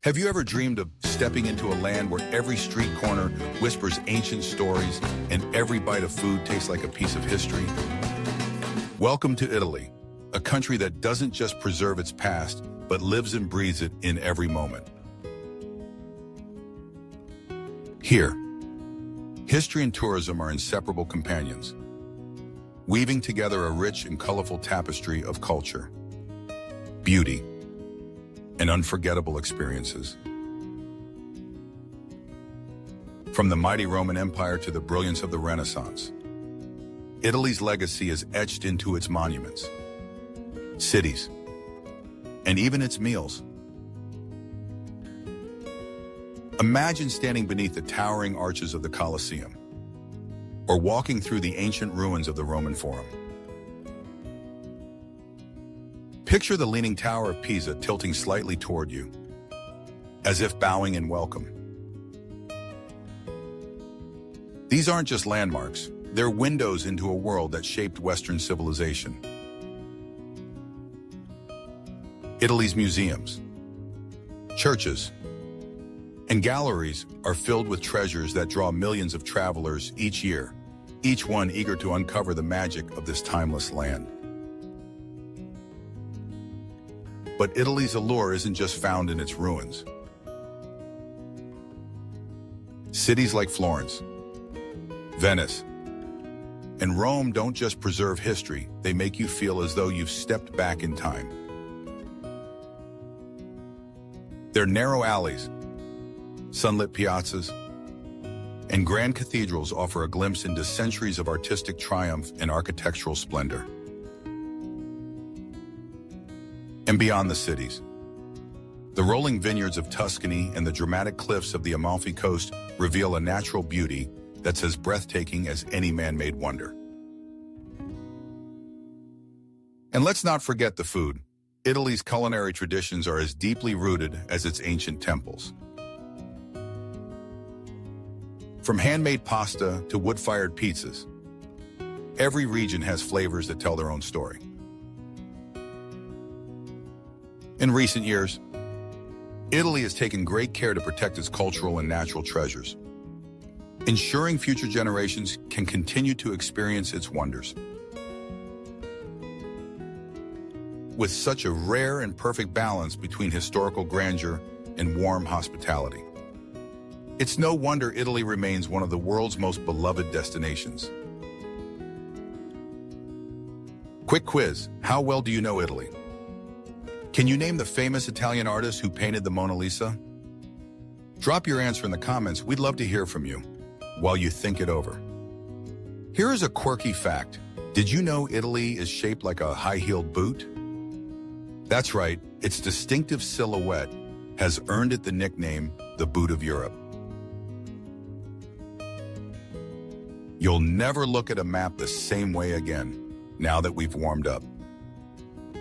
Have you ever dreamed of stepping into a land where every street corner whispers ancient stories and every bite of food tastes like a piece of history? Welcome to Italy, a country that doesn't just preserve its past, but lives and breathes it in every moment. Here, history and tourism are inseparable companions, weaving together a rich and colorful tapestry of culture, beauty, and unforgettable experiences. From the mighty Roman Empire to the brilliance of the Renaissance, Italy's legacy is etched into its monuments, cities, and even its meals. Imagine standing beneath the towering arches of the Colosseum, or walking through the ancient ruins of the Roman Forum. Picture the Leaning Tower of Pisa tilting slightly toward you, as if bowing in welcome. These aren't just landmarks, they're windows into a world that shaped Western civilization. Italy's museums, churches, and galleries are filled with treasures that draw millions of travelers each year, each one eager to uncover the magic of this timeless land. But Italy's allure isn't just found in its ruins. Cities like Florence, Venice, and Rome don't just preserve history, they make you feel as though you've stepped back in time. Their narrow alleys, sunlit piazzas, and grand cathedrals offer a glimpse into centuries of artistic triumph and architectural splendor. And beyond the cities, the rolling vineyards of Tuscany and the dramatic cliffs of the Amalfi Coast reveal a natural beauty that's as breathtaking as any man-made wonder. And let's not forget the food. Italy's culinary traditions are as deeply rooted as its ancient temples. From handmade pasta to wood-fired pizzas, every region has flavors that tell their own story. In recent years, Italy has taken great care to protect its cultural and natural treasures, ensuring future generations can continue to experience its wonders. With such a rare and perfect balance between historical grandeur and warm hospitality, it's no wonder Italy remains one of the world's most beloved destinations. Quick quiz, how well do you know Italy? Can you name the famous Italian artist who painted the Mona Lisa? Drop your answer in the comments, we'd love to hear from you while you think it over. Here is a quirky fact. Did you know Italy is shaped like a high-heeled boot? That's right, its distinctive silhouette has earned it the nickname, the Boot of Europe. You'll never look at a map the same way again, now that we've warmed up.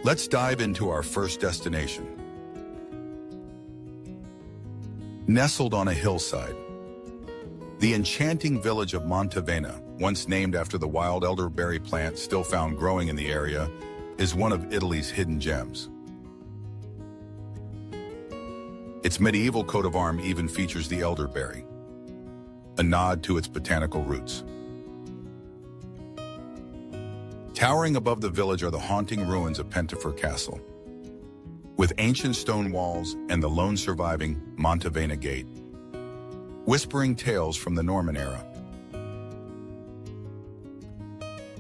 Let's dive into our first destination. Nestled on a hillside, the enchanting village of Montevena, once named after the wild elderberry plant still found growing in the area, is one of Italy's hidden gems. Its medieval coat of arms even features the elderberry, a nod to its botanical roots. Towering above the village are the haunting ruins of Pentafer Castle, with ancient stone walls and the lone surviving Montevena Gate, whispering tales from the Norman era.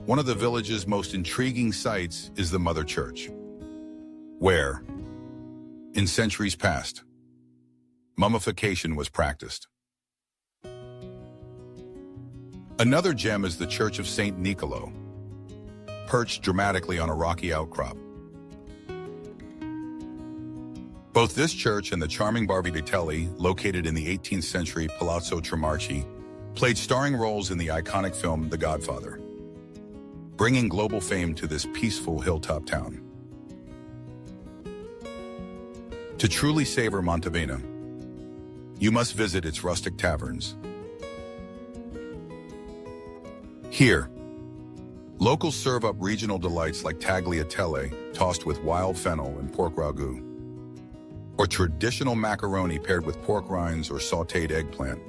One of the village's most intriguing sights is the Mother Church, where, in centuries past, mummification was practiced. Another gem is the Church of St. Niccolò, perched dramatically on a rocky outcrop. Both this church and the charming Bar Vittelli, located in the 18th century Palazzo Tremarchi, played starring roles in the iconic film The Godfather, bringing global fame to this peaceful hilltop town. To truly savor Montevena, you must visit its rustic taverns. Here, locals serve up regional delights like tagliatelle, tossed with wild fennel and pork ragu. or traditional macaroni paired with pork rinds or sautéed eggplant.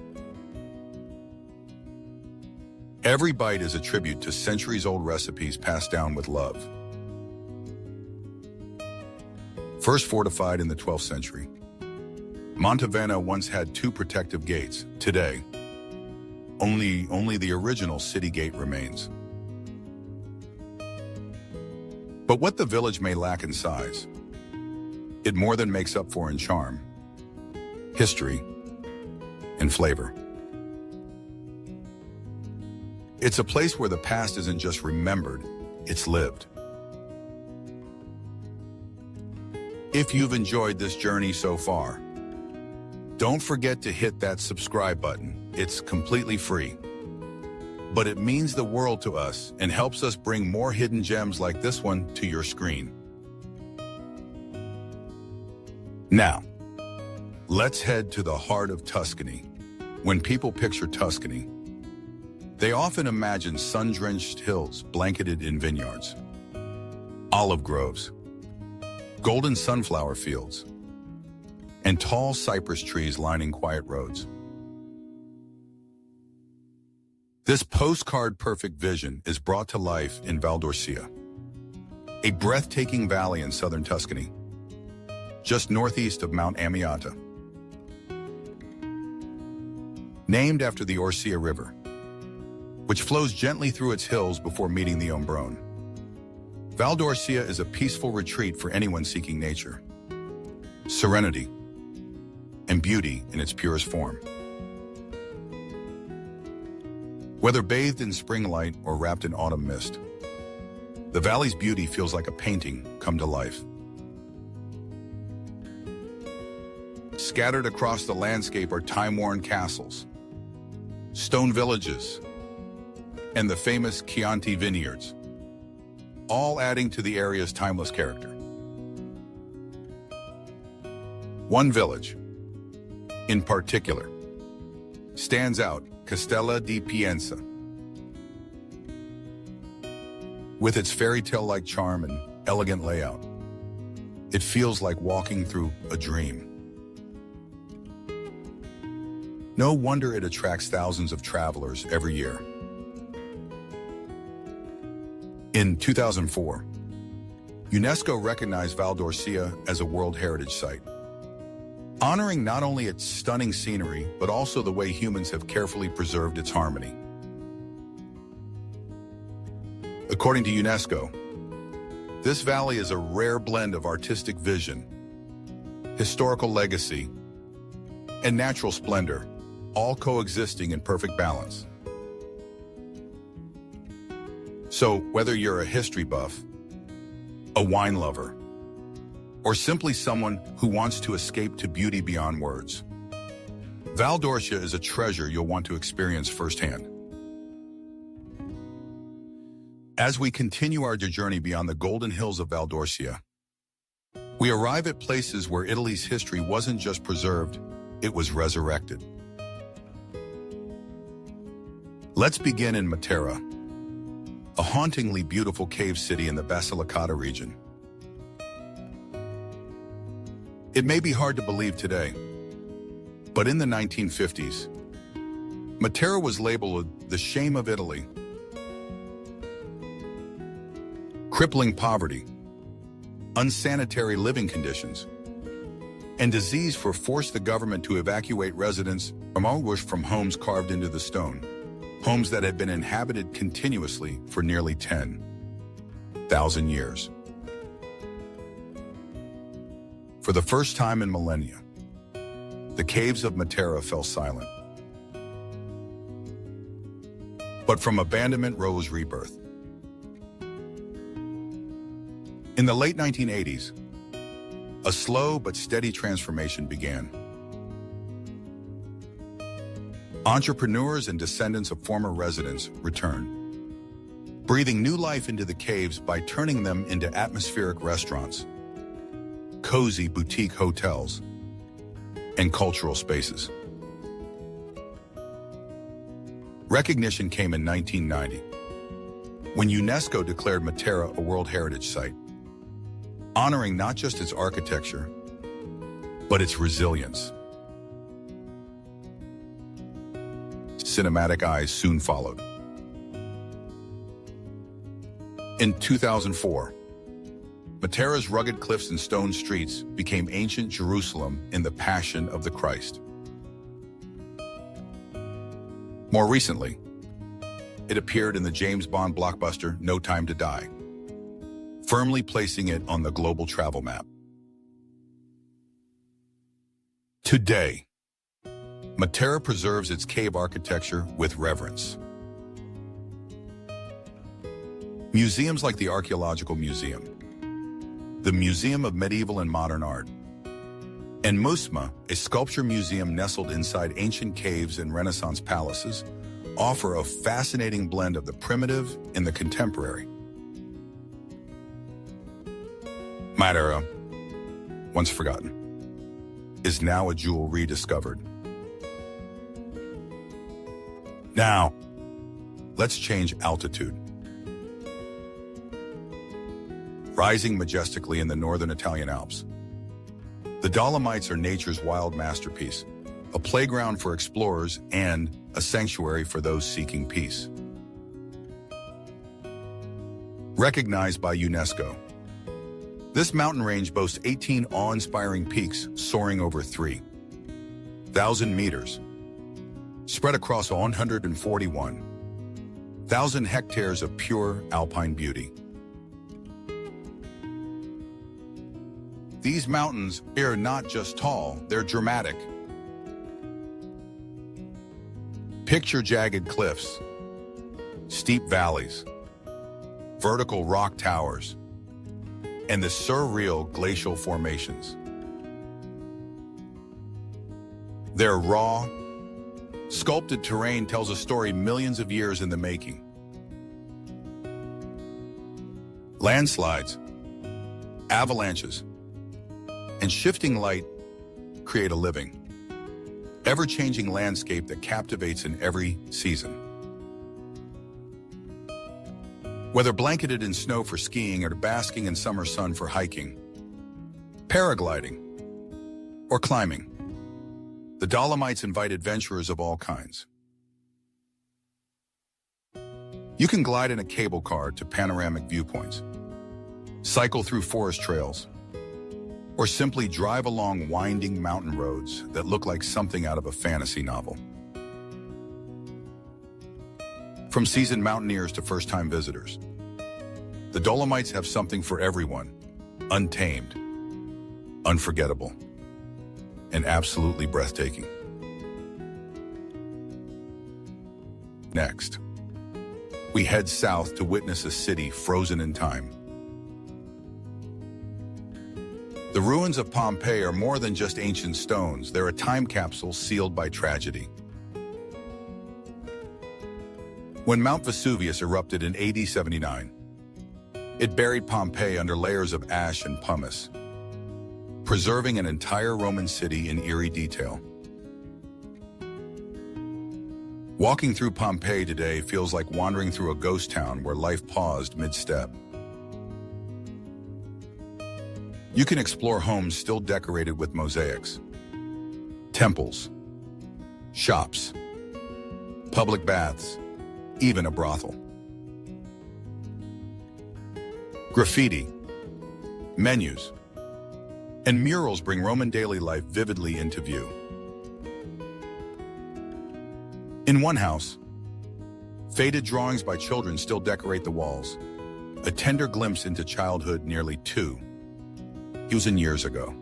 Every bite is a tribute to centuries-old recipes passed down with love. First fortified in the 12th century, Montevano once had 2 protective gates. Today, only the original city gate remains. But what the village may lack in size, it more than makes up for in charm, history, and flavor. It's a place where the past isn't just remembered, it's lived. If you've enjoyed this journey so far, don't forget to hit that subscribe button. It's completely free. But it means the world to us and helps us bring more hidden gems like this one to your screen. Now, let's head to the heart of Tuscany. When people picture Tuscany, they often imagine sun-drenched hills blanketed in vineyards, olive groves, golden sunflower fields, and tall cypress trees lining quiet roads. This postcard-perfect vision is brought to life in Val d'Orcia, a breathtaking valley in southern Tuscany, just northeast of Mount Amiata. Named after the Orcia River, which flows gently through its hills before meeting the Ombrone. Val d'Orcia is a peaceful retreat for anyone seeking nature, serenity, and beauty in its purest form. Whether bathed in spring light or wrapped in autumn mist, the valley's beauty feels like a painting come to life. Scattered across the landscape are time-worn castles, stone villages, and the famous Chianti vineyards, all adding to the area's timeless character. One village, in particular, stands out: Castella di Pienza. With its fairy tale-like charm and elegant layout, it feels like walking through a dream. No wonder it attracts thousands of travelers every year. In 2004, UNESCO recognized Val d'Orcia as a World Heritage Site, honoring not only its stunning scenery, but also the way humans have carefully preserved its harmony. According to UNESCO, this valley is a rare blend of artistic vision, historical legacy, and natural splendor, all coexisting in perfect balance. So, whether you're a history buff, a wine lover, or simply someone who wants to escape to beauty beyond words, Val d'Orcia is a treasure you'll want to experience firsthand. As we continue our journey beyond the golden hills of Val d'Orcia, we arrive at places where Italy's history wasn't just preserved, it was resurrected. Let's begin in Matera, a hauntingly beautiful cave city in the Basilicata region. It may be hard to believe today, but in the 1950s, Matera was labeled the shame of Italy. Crippling poverty, unsanitary living conditions, and disease forced the government to evacuate residents from homes carved into the stone, homes that had been inhabited continuously for nearly 10,000 years. For the first time in millennia, the caves of Matera fell silent. But from abandonment rose rebirth. In the late 1980s, a slow but steady transformation began. Entrepreneurs and descendants of former residents returned, breathing new life into the caves by turning them into atmospheric restaurants, cozy boutique hotels, and cultural spaces. Recognition came in 1990, when UNESCO declared Matera a World Heritage Site, honoring not just its architecture, but its resilience. Cinematic eyes soon followed. In 2004, Matera's rugged cliffs and stone streets became ancient Jerusalem in the Passion of the Christ. More recently, it appeared in the James Bond blockbuster No Time to Die, firmly placing it on the global travel map. Today, Matera preserves its cave architecture with reverence. Museums like the Archaeological Museum, the Museum of Medieval and Modern Art, and Musma, a sculpture museum nestled inside ancient caves and Renaissance palaces, offer a fascinating blend of the primitive and the contemporary. Matera, once forgotten, is now a jewel rediscovered. Now, let's change altitude. Rising majestically in the northern Italian Alps, the Dolomites are nature's wild masterpiece, a playground for explorers and a sanctuary for those seeking peace. Recognized by UNESCO, this mountain range boasts 18 awe-inspiring peaks soaring over 3,000 meters, spread across 141,000 hectares of pure alpine beauty. These mountains are not just tall, they're dramatic. Picture jagged cliffs, steep valleys, vertical rock towers, and the surreal glacial formations. Their raw, sculpted terrain tells a story millions of years in the making. Landslides, avalanches, and shifting light create a living, ever-changing landscape that captivates in every season. Whether blanketed in snow for skiing or basking in summer sun for hiking, paragliding, or climbing, the Dolomites invite adventurers of all kinds. You can glide in a cable car to panoramic viewpoints, cycle through forest trails, or simply drive along winding mountain roads that look like something out of a fantasy novel. From seasoned mountaineers to first-time visitors, the Dolomites have something for everyone, untamed, unforgettable, and absolutely breathtaking. Next, we head south to witness a city frozen in time. The ruins of Pompeii are more than just ancient stones. They're a time capsule sealed by tragedy. When Mount Vesuvius erupted in AD 79, it buried Pompeii under layers of ash and pumice, preserving an entire Roman city in eerie detail. Walking through Pompeii today feels like wandering through a ghost town where life paused mid-step. You can explore homes still decorated with mosaics, temples, shops, public baths, even a brothel. Graffiti, menus, and murals bring Roman daily life vividly into view. In one house, faded drawings by children still decorate the walls, a tender glimpse into childhood nearly 2,000 years ago.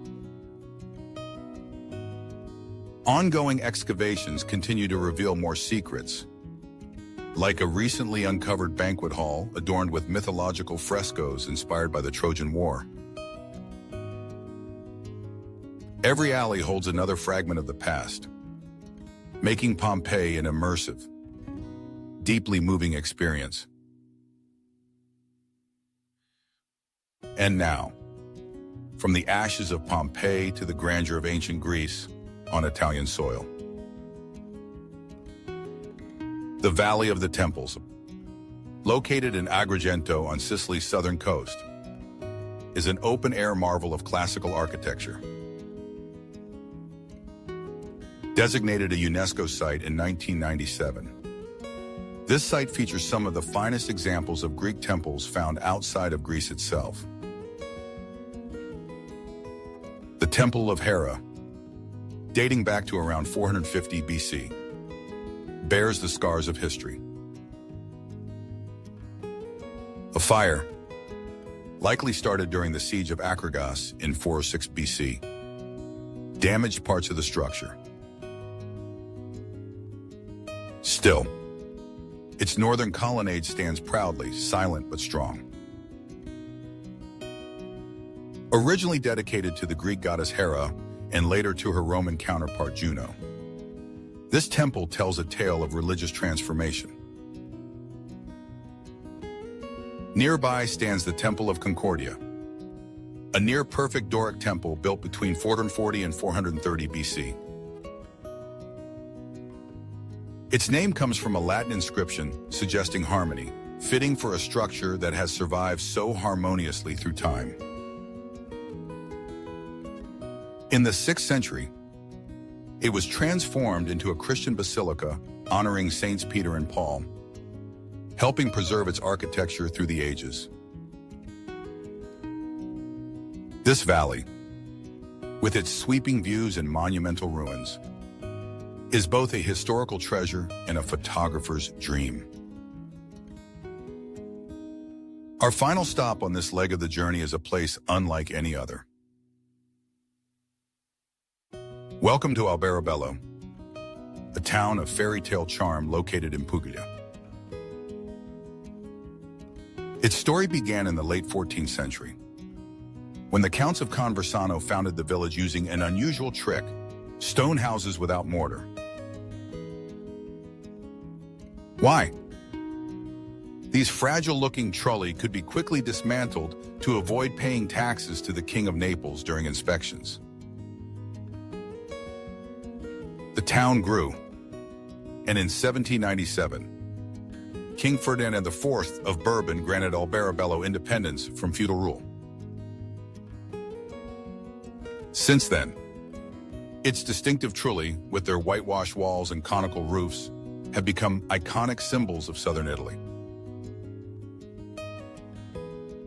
Ongoing excavations continue to reveal more secrets, like a recently uncovered banquet hall adorned with mythological frescoes inspired by the Trojan War. Every alley holds another fragment of the past, making Pompeii an immersive, deeply moving experience. And now, from the ashes of Pompeii to the grandeur of ancient Greece on Italian soil. The Valley of the Temples, located in Agrigento on Sicily's southern coast, is an open-air marvel of classical architecture. Designated a UNESCO site in 1997. This site features some of the finest examples of Greek temples found outside of Greece itself. The Temple of Hera, dating back to around 450 BC, bears the scars of history. A fire, likely started during the siege of Acragas in 406 BC, damaged parts of the structure. Still, its northern colonnade stands proudly, silent but strong. Originally dedicated to the Greek goddess Hera and later to her Roman counterpart Juno, this temple tells a tale of religious transformation. Nearby stands the Temple of Concordia, a near-perfect Doric temple built between 440 and 430 BC. Its name comes from a Latin inscription suggesting harmony, fitting for a structure that has survived so harmoniously through time. In the 6th century, it was transformed into a Christian basilica honoring Saints Peter and Paul, helping preserve its architecture through the ages. This valley, with its sweeping views and monumental ruins, is both a historical treasure and a photographer's dream. Our final stop on this leg of the journey is a place unlike any other. Welcome to Alberobello, a town of fairy tale charm located in Puglia. Its story began in the late 14th century, when the Counts of Conversano founded the village using an unusual trick: stone houses without mortar. Why? These fragile-looking trulli could be quickly dismantled to avoid paying taxes to the King of Naples during inspections. The town grew, and in 1797, King Ferdinand IV of Bourbon granted Alberobello independence from feudal rule. Since then, its distinctive trulli, with their whitewashed walls and conical roofs, have become iconic symbols of southern Italy.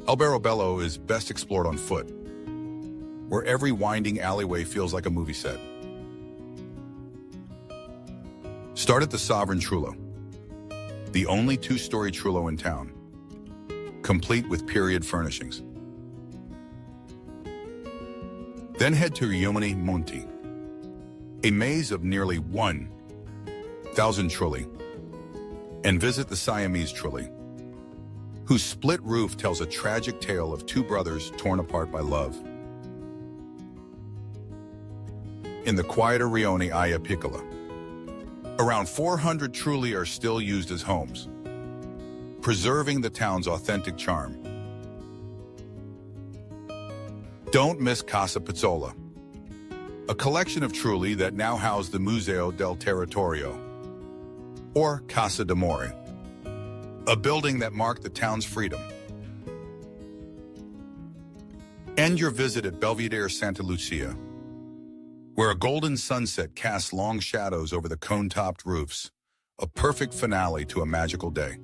Alberobello is best explored on foot, where every winding alleyway feels like a movie set. Start at the Sovereign Trullo, the only two-story Trullo in town, complete with period furnishings. Then head to Riomini Monti, a maze of nearly 1,000 trulli, and visit the Siamese trulli, whose split roof tells a tragic tale of two brothers torn apart by love. In the quieter Rione Aya Piccola, around 400 trulli are still used as homes, preserving the town's authentic charm. Don't miss Casa Pizzola, a collection of trulli that now house the Museo del Territorio, or Casa d'Amore, a building that marked the town's freedom. End your visit at Belvedere Santa Lucia, where a golden sunset casts long shadows over the cone-topped roofs, a perfect finale to a magical day.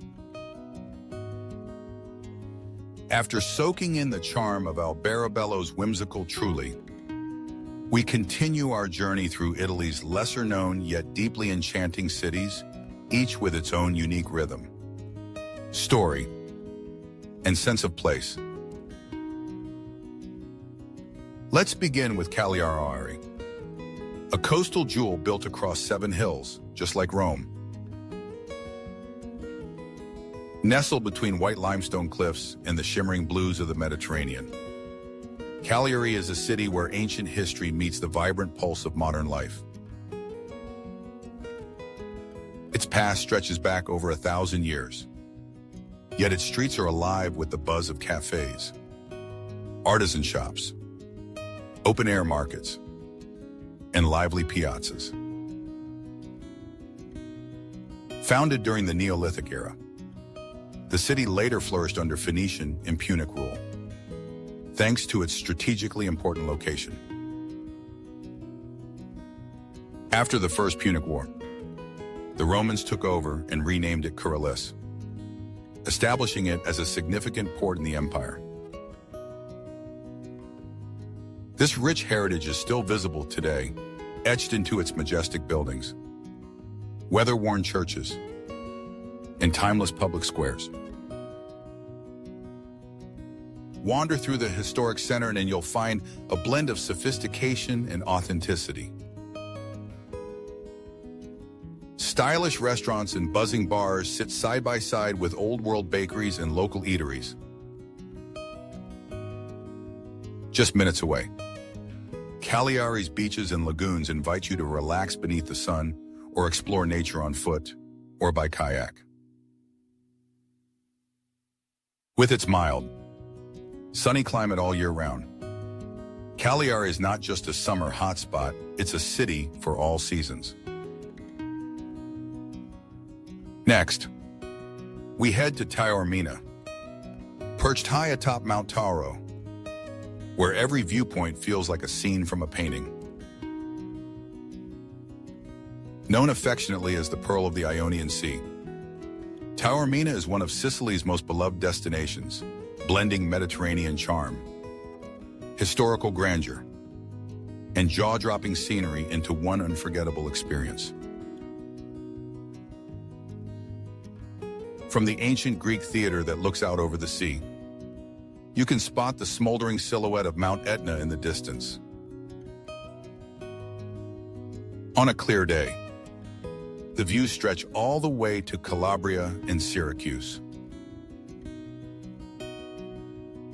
After soaking in the charm of Alberobello's whimsical trulli, we continue our journey through Italy's lesser-known yet deeply enchanting cities, each with its own unique rhythm, story, and sense of place. Let's begin with Cagliari, a coastal jewel built across 7 hills, just like Rome. Nestled between white limestone cliffs and the shimmering blues of the Mediterranean, Cagliari is a city where ancient history meets the vibrant pulse of modern life. Its past stretches back over 1,000 years, yet its streets are alive with the buzz of cafes, artisan shops, open-air markets, and lively piazzas. Founded during the Neolithic era, the city later flourished under Phoenician and Punic rule, thanks to its strategically important location. After the First Punic War, the Romans took over and renamed it Caralis, establishing it as a significant port in the empire. This rich heritage is still visible today, etched into its majestic buildings, weather-worn churches, and timeless public squares. Wander through the historic center and you'll find a blend of sophistication and authenticity. Stylish restaurants and buzzing bars sit side by side with old-world bakeries and local eateries. Just minutes away, Cagliari's beaches and lagoons invite you to relax beneath the sun or explore nature on foot or by kayak. With its mild, sunny climate all year round, Cagliari is not just a summer hotspot, it's a city for all seasons. Next, we head to Taormina, perched high atop Mount Tauro, where every viewpoint feels like a scene from a painting. Known affectionately as the Pearl of the Ionian Sea, Taormina is one of Sicily's most beloved destinations, blending Mediterranean charm, historical grandeur, and jaw-dropping scenery into one unforgettable experience. From the ancient Greek theater that looks out over the sea, you can spot the smoldering silhouette of Mount Etna in the distance. On a clear day, the views stretch all the way to Calabria and Syracuse.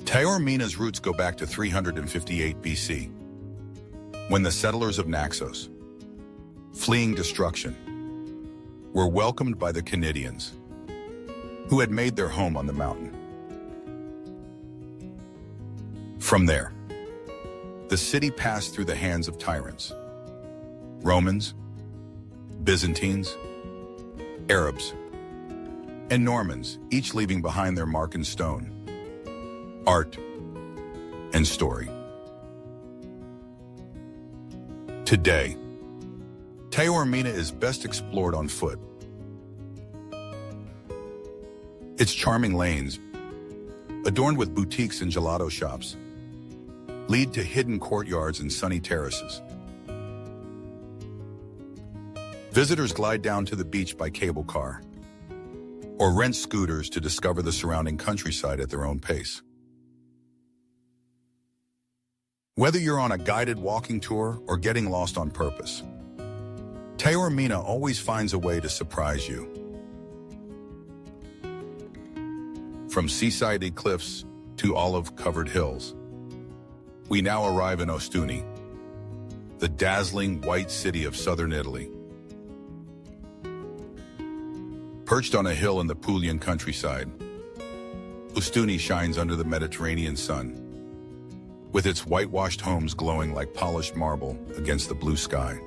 Taormina's roots go back to 358 BC, when the settlers of Naxos, fleeing destruction, were welcomed by the Cnidians, who had made their home on the mountain. From there, the city passed through the hands of tyrants, Romans, Byzantines, Arabs, and Normans, each leaving behind their mark in stone, art, and story. Today, Taormina is best explored on foot. Its charming lanes, adorned with boutiques and gelato shops, lead to hidden courtyards and sunny terraces. Visitors glide down to the beach by cable car, or rent scooters to discover the surrounding countryside at their own pace. Whether you're on a guided walking tour or getting lost on purpose, Taormina always finds a way to surprise you. From seaside cliffs to olive-covered hills, we now arrive in Ostuni, the dazzling white city of southern Italy. Perched on a hill in the Pulian countryside, Ostuni shines under the Mediterranean sun, with its whitewashed homes glowing like polished marble against the blue sky.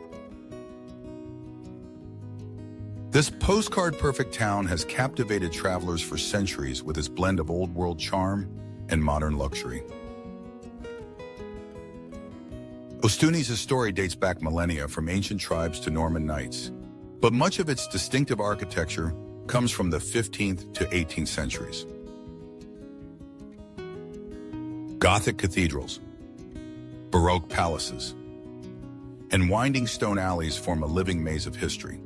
This postcard-perfect town has captivated travelers for centuries with its blend of old-world charm and modern luxury. Ostuni's story dates back millennia, from ancient tribes to Norman knights, but much of its distinctive architecture comes from the 15th to 18th centuries. Gothic cathedrals, Baroque palaces, and winding stone alleys form a living maze of history.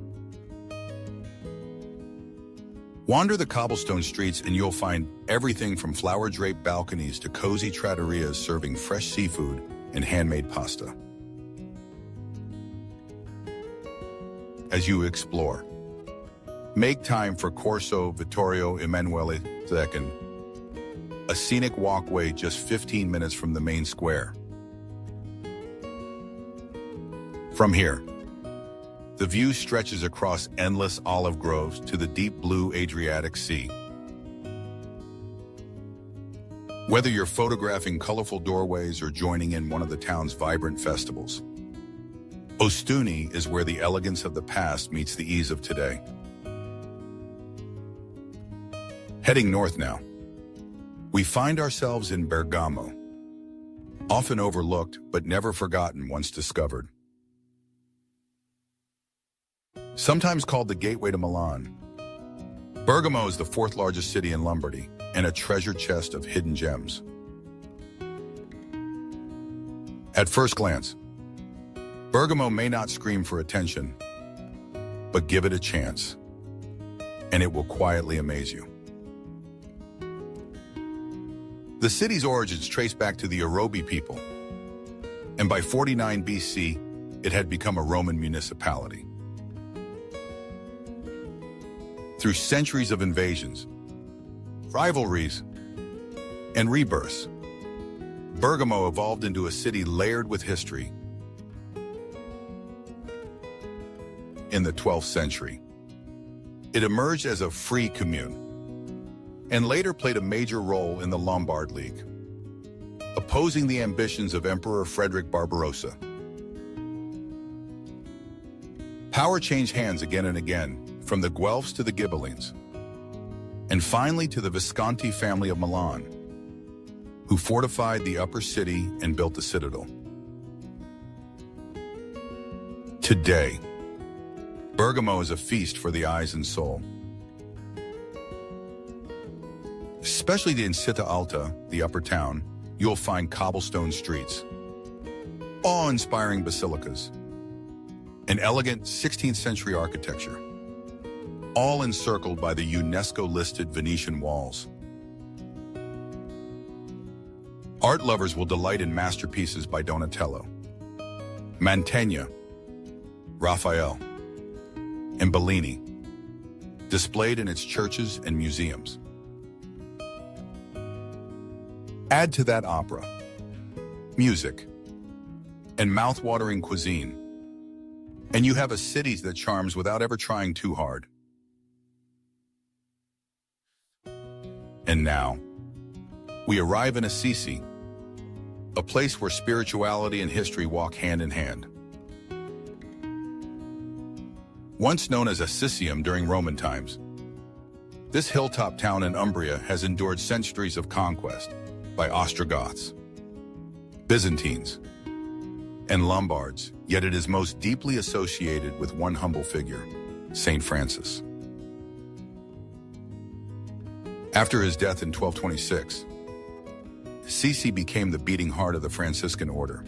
Wander the cobblestone streets and you'll find everything from flower-draped balconies to cozy trattorias serving fresh seafood and handmade pasta. As you explore, make time for Corso Vittorio Emanuele II, a scenic walkway just 15 minutes from the main square. From here, the view stretches across endless olive groves to the deep blue Adriatic Sea. Whether you're photographing colorful doorways or joining in one of the town's vibrant festivals, Ostuni is where the elegance of the past meets the ease of today. Heading north now, we find ourselves in Bergamo, often overlooked but never forgotten once discovered. Sometimes called the gateway to Milan, Bergamo is the fourth largest city in Lombardy and a treasure chest of hidden gems. At first glance, Bergamo may not scream for attention, but give it a chance, and it will quietly amaze you. The city's origins trace back to the Orobi people, and by 49 BC, it had become a Roman municipality. Through centuries of invasions, rivalries, and rebirths, Bergamo evolved into a city layered with history. In the 12th century, it emerged as a free commune and later played a major role in the Lombard League, opposing the ambitions of Emperor Frederick Barbarossa. Power changed hands again and again, from the Guelphs to the Ghibellines, and finally to the Visconti family of Milan, who fortified the upper city and built the citadel. Today, Bergamo is a feast for the eyes and soul. Especially in Città Alta, the upper town, you'll find cobblestone streets, awe-inspiring basilicas, and elegant 16th century architecture, all encircled by the UNESCO-listed Venetian walls. Art lovers will delight in masterpieces by Donatello, Mantegna, Raphael, and Bellini, displayed in its churches and museums. Add to that opera, music, and mouth-watering cuisine, and you have a city that charms without ever trying too hard. And now, we arrive in Assisi, a place where spirituality and history walk hand in hand. Once known as Assisium during Roman times, this hilltop town in Umbria has endured centuries of conquest by Ostrogoths, Byzantines, and Lombards, yet it is most deeply associated with one humble figure, Saint Francis. After his death in 1226, Assisi became the beating heart of the Franciscan order,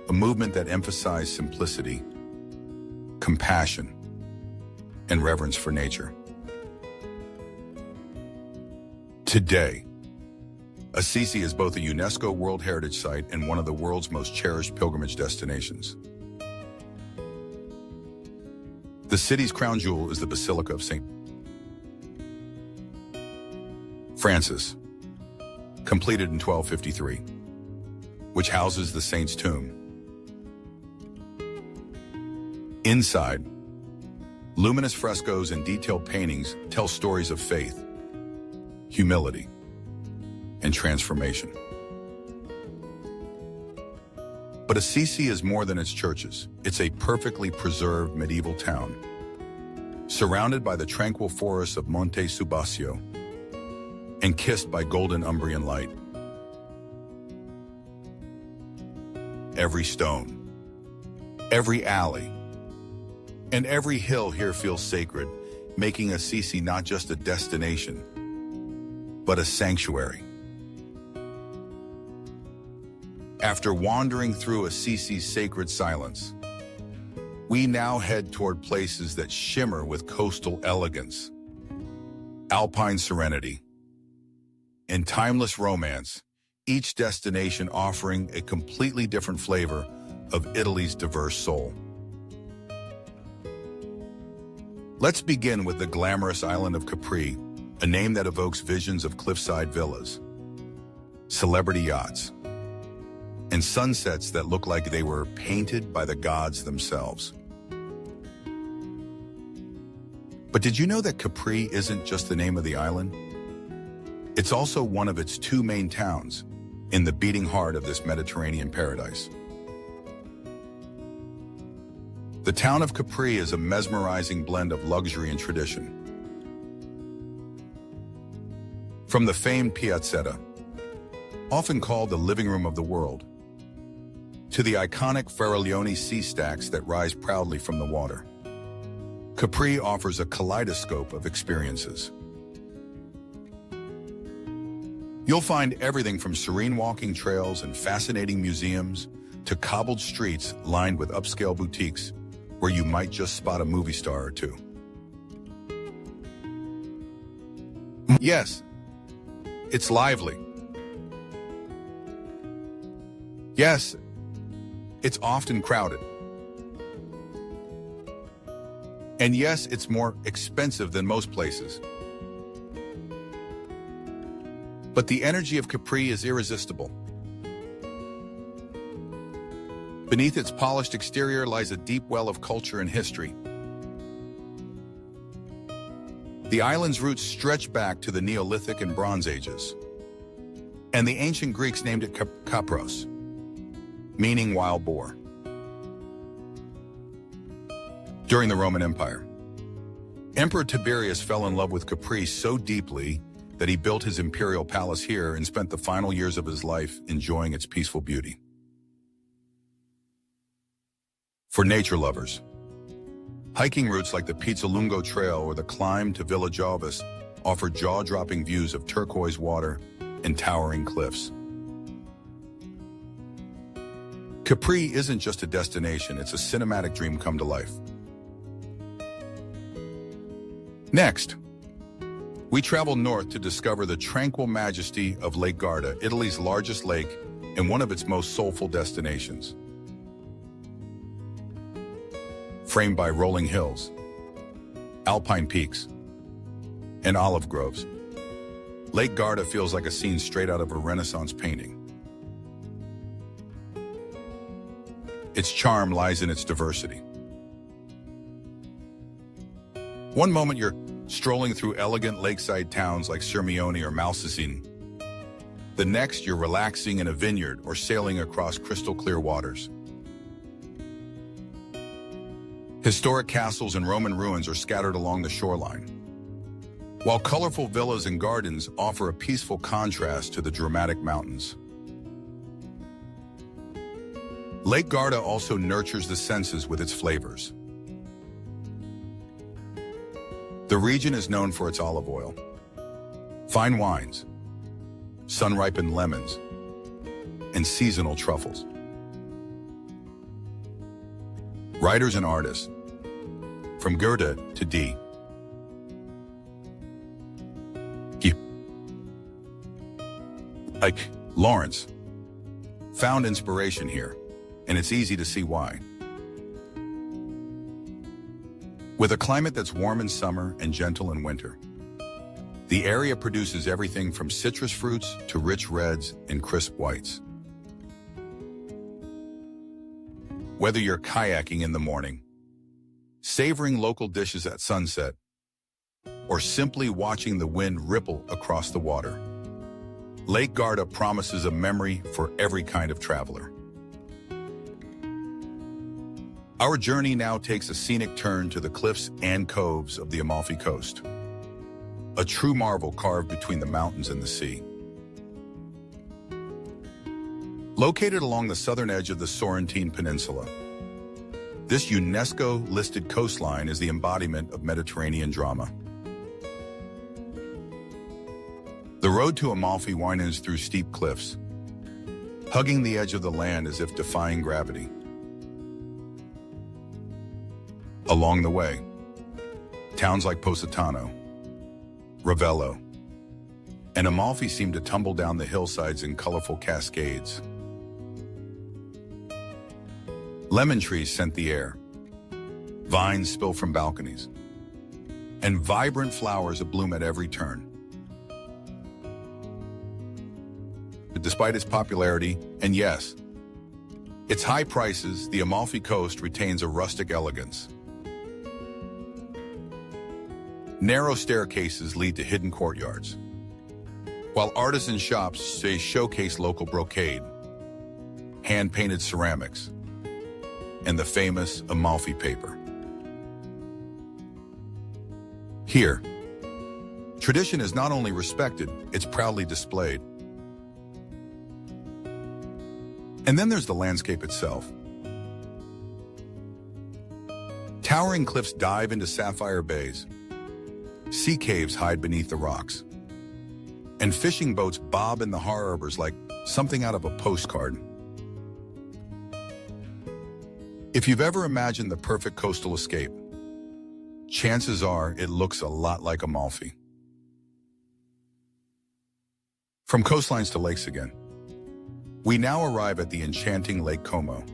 a movement that emphasized simplicity, compassion, and reverence for nature. Today, Assisi is both a UNESCO World Heritage Site and one of the world's most cherished pilgrimage destinations. The city's crown jewel is the Basilica of St. Francis, completed in 1253, which houses the saint's tomb. Inside, luminous frescoes and detailed paintings tell stories of faith, humility, and transformation. But Assisi is more than its churches. It's a perfectly preserved medieval town, surrounded by the tranquil forests of Monte Subasio and kissed by golden Umbrian light. Every stone, every alley, and every hill here feels sacred, making Assisi not just a destination, but a sanctuary. After wandering through Assisi's sacred silence, we now head toward places that shimmer with coastal elegance, alpine serenity, and timeless romance, each destination offering a completely different flavor of Italy's diverse soul. Let's begin with the glamorous island of Capri, a name that evokes visions of cliffside villas, celebrity yachts, and sunsets that look like they were painted by the gods themselves. But did you know that Capri isn't just the name of the island? It's also one of its two main towns in the beating heart of this Mediterranean paradise. The town of Capri is a mesmerizing blend of luxury and tradition. From the famed Piazzetta, often called the living room of the world, to the iconic Fariglione sea stacks that rise proudly from the water, Capri offers a kaleidoscope of experiences. You'll find everything from serene walking trails and fascinating museums to cobbled streets lined with upscale boutiques where you might just spot a movie star or two. Yes, it's lively. Yes, it's often crowded. And yes, it's more expensive than most places. But the energy of Capri is irresistible. Beneath its polished exterior lies a deep well of culture and history. The island's roots stretch back to the Neolithic and Bronze Ages. And the ancient Greeks named it Kapros, meaning wild boar. During the Roman Empire, Emperor Tiberius fell in love with Capri so deeply that he built his imperial palace here and spent the final years of his life enjoying its peaceful beauty. For nature lovers, hiking routes like the Pizzalungo Trail or the climb to Villa Jovis offer jaw-dropping views of turquoise water and towering cliffs. Capri isn't just a destination, it's a cinematic dream come to life. Next, we travel north to discover the tranquil majesty of Lake Garda, Italy's largest lake and one of its most soulful destinations. Framed by rolling hills, alpine peaks, and olive groves, Lake Garda feels like a scene straight out of a Renaissance painting. Its charm lies in its diversity. One moment you're strolling through elegant lakeside towns like Sirmione or Malsicine. The next, you're relaxing in a vineyard or sailing across crystal-clear waters. Historic castles and Roman ruins are scattered along the shoreline, while colorful villas and gardens offer a peaceful contrast to the dramatic mountains. Lake Garda also nurtures the senses with its flavors. The region is known for its olive oil, fine wines, sun-ripened lemons, and seasonal truffles. Writers and artists, from Goethe to D. Like Lawrence, found inspiration here, and it's easy to see why. With a climate that's warm in summer and gentle in winter, the area produces everything from citrus fruits to rich reds and crisp whites. Whether you're kayaking in the morning, savoring local dishes at sunset, or simply watching the wind ripple across the water, Lake Garda promises a memory for every kind of traveler. Our journey now takes a scenic turn to the cliffs and coves of the Amalfi Coast, a true marvel carved between the mountains and the sea. Located along the southern edge of the Sorrentine Peninsula, this UNESCO-listed coastline is the embodiment of Mediterranean drama. The road to Amalfi winds through steep cliffs, hugging the edge of the land as if defying gravity. Along the way, towns like Positano, Ravello, and Amalfi seem to tumble down the hillsides in colorful cascades. Lemon trees scent the air, vines spill from balconies, and vibrant flowers abloom at every turn. But despite its popularity, and yes, its high prices, the Amalfi Coast retains a rustic elegance. Narrow staircases lead to hidden courtyards, while artisan shops showcase local brocade, hand-painted ceramics, and the famous Amalfi paper. Here, tradition is not only respected, it's proudly displayed. And then there's the landscape itself. Towering cliffs dive into sapphire bays. Sea caves hide beneath the rocks. And fishing boats bob in the harbors like something out of a postcard. If you've ever imagined the perfect coastal escape, chances are it looks a lot like Amalfi. From coastlines to lakes again, we now arrive at the enchanting Lake Como,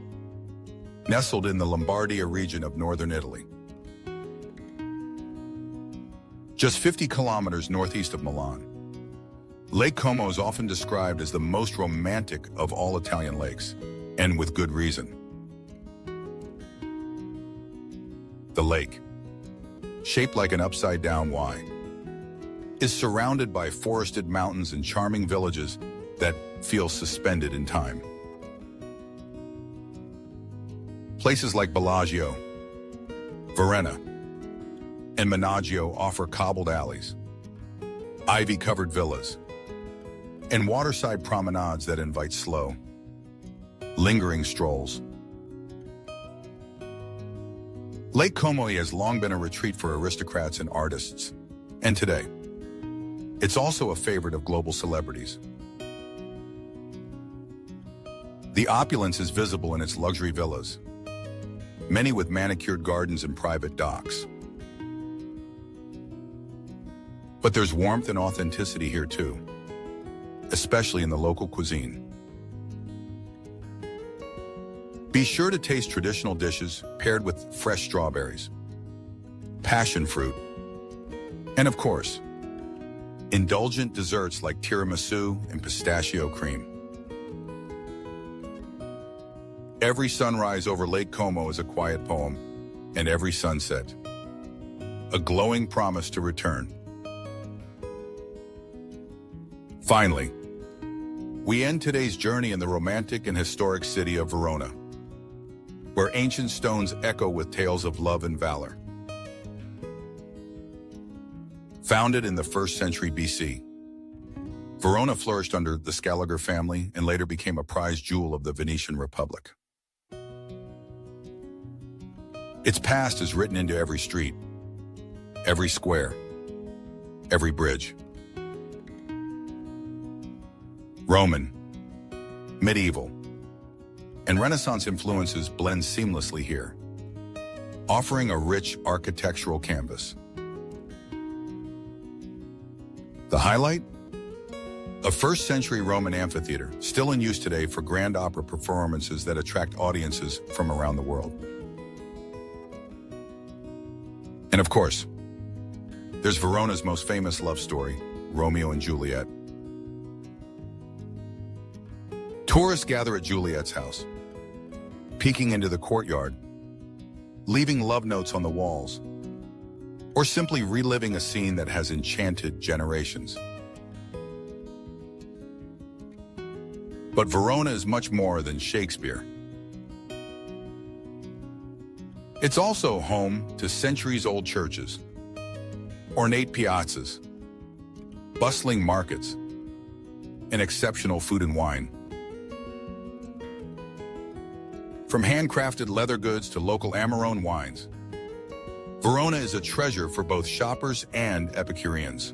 nestled in the Lombardia region of northern Italy. Just 50 kilometers northeast of Milan, Lake Como is often described as the most romantic of all Italian lakes, and with good reason. The lake, shaped like an upside-down Y, is surrounded by forested mountains and charming villages that feel suspended in time. Places like Bellagio, Varenna, and Menaggio offer cobbled alleys, ivy-covered villas, and waterside promenades that invite slow, lingering strolls. Lake Como has long been a retreat for aristocrats and artists, and today, it's also a favorite of global celebrities. The opulence is visible in its luxury villas, many with manicured gardens and private docks. But there's warmth and authenticity here too, especially in the local cuisine. Be sure to taste traditional dishes paired with fresh strawberries, passion fruit, and of course, indulgent desserts like tiramisu and pistachio cream. Every sunrise over Lake Como is a quiet poem, and every sunset, a glowing promise to return. Finally, we end today's journey in the romantic and historic city of Verona, where ancient stones echo with tales of love and valor. Founded in the 1st century BC, Verona flourished under the Scaliger family and later became a prized jewel of the Venetian Republic. Its past is written into every street, every square, every bridge. Roman, medieval, and Renaissance influences blend seamlessly here, offering a rich architectural canvas. The highlight? A 1st century Roman amphitheater, still in use today for grand opera performances that attract audiences from around the world. And of course, there's Verona's most famous love story, Romeo and Juliet. Tourists gather at Juliet's house, peeking into the courtyard, leaving love notes on the walls, or simply reliving a scene that has enchanted generations. But Verona is much more than Shakespeare. It's also home to centuries-old churches, ornate piazzas, bustling markets, and exceptional food and wine. From handcrafted leather goods to local Amarone wines, Verona is a treasure for both shoppers and Epicureans.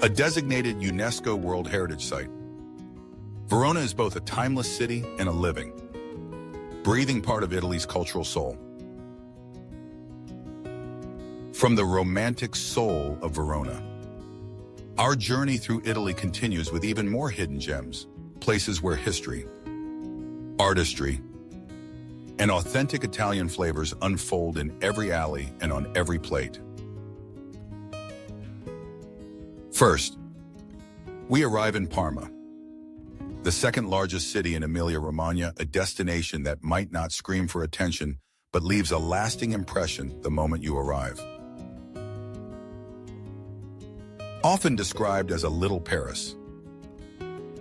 A designated UNESCO World Heritage Site, Verona is both a timeless city and a living, breathing part of Italy's cultural soul. From the romantic soul of Verona, our journey through Italy continues with even more hidden gems, places where history, artistry, and authentic Italian flavors unfold in every alley and on every plate. First, we arrive in Parma, the 2nd largest city in Emilia-Romagna, a destination that might not scream for attention, but leaves a lasting impression the moment you arrive. Often described as a little Paris,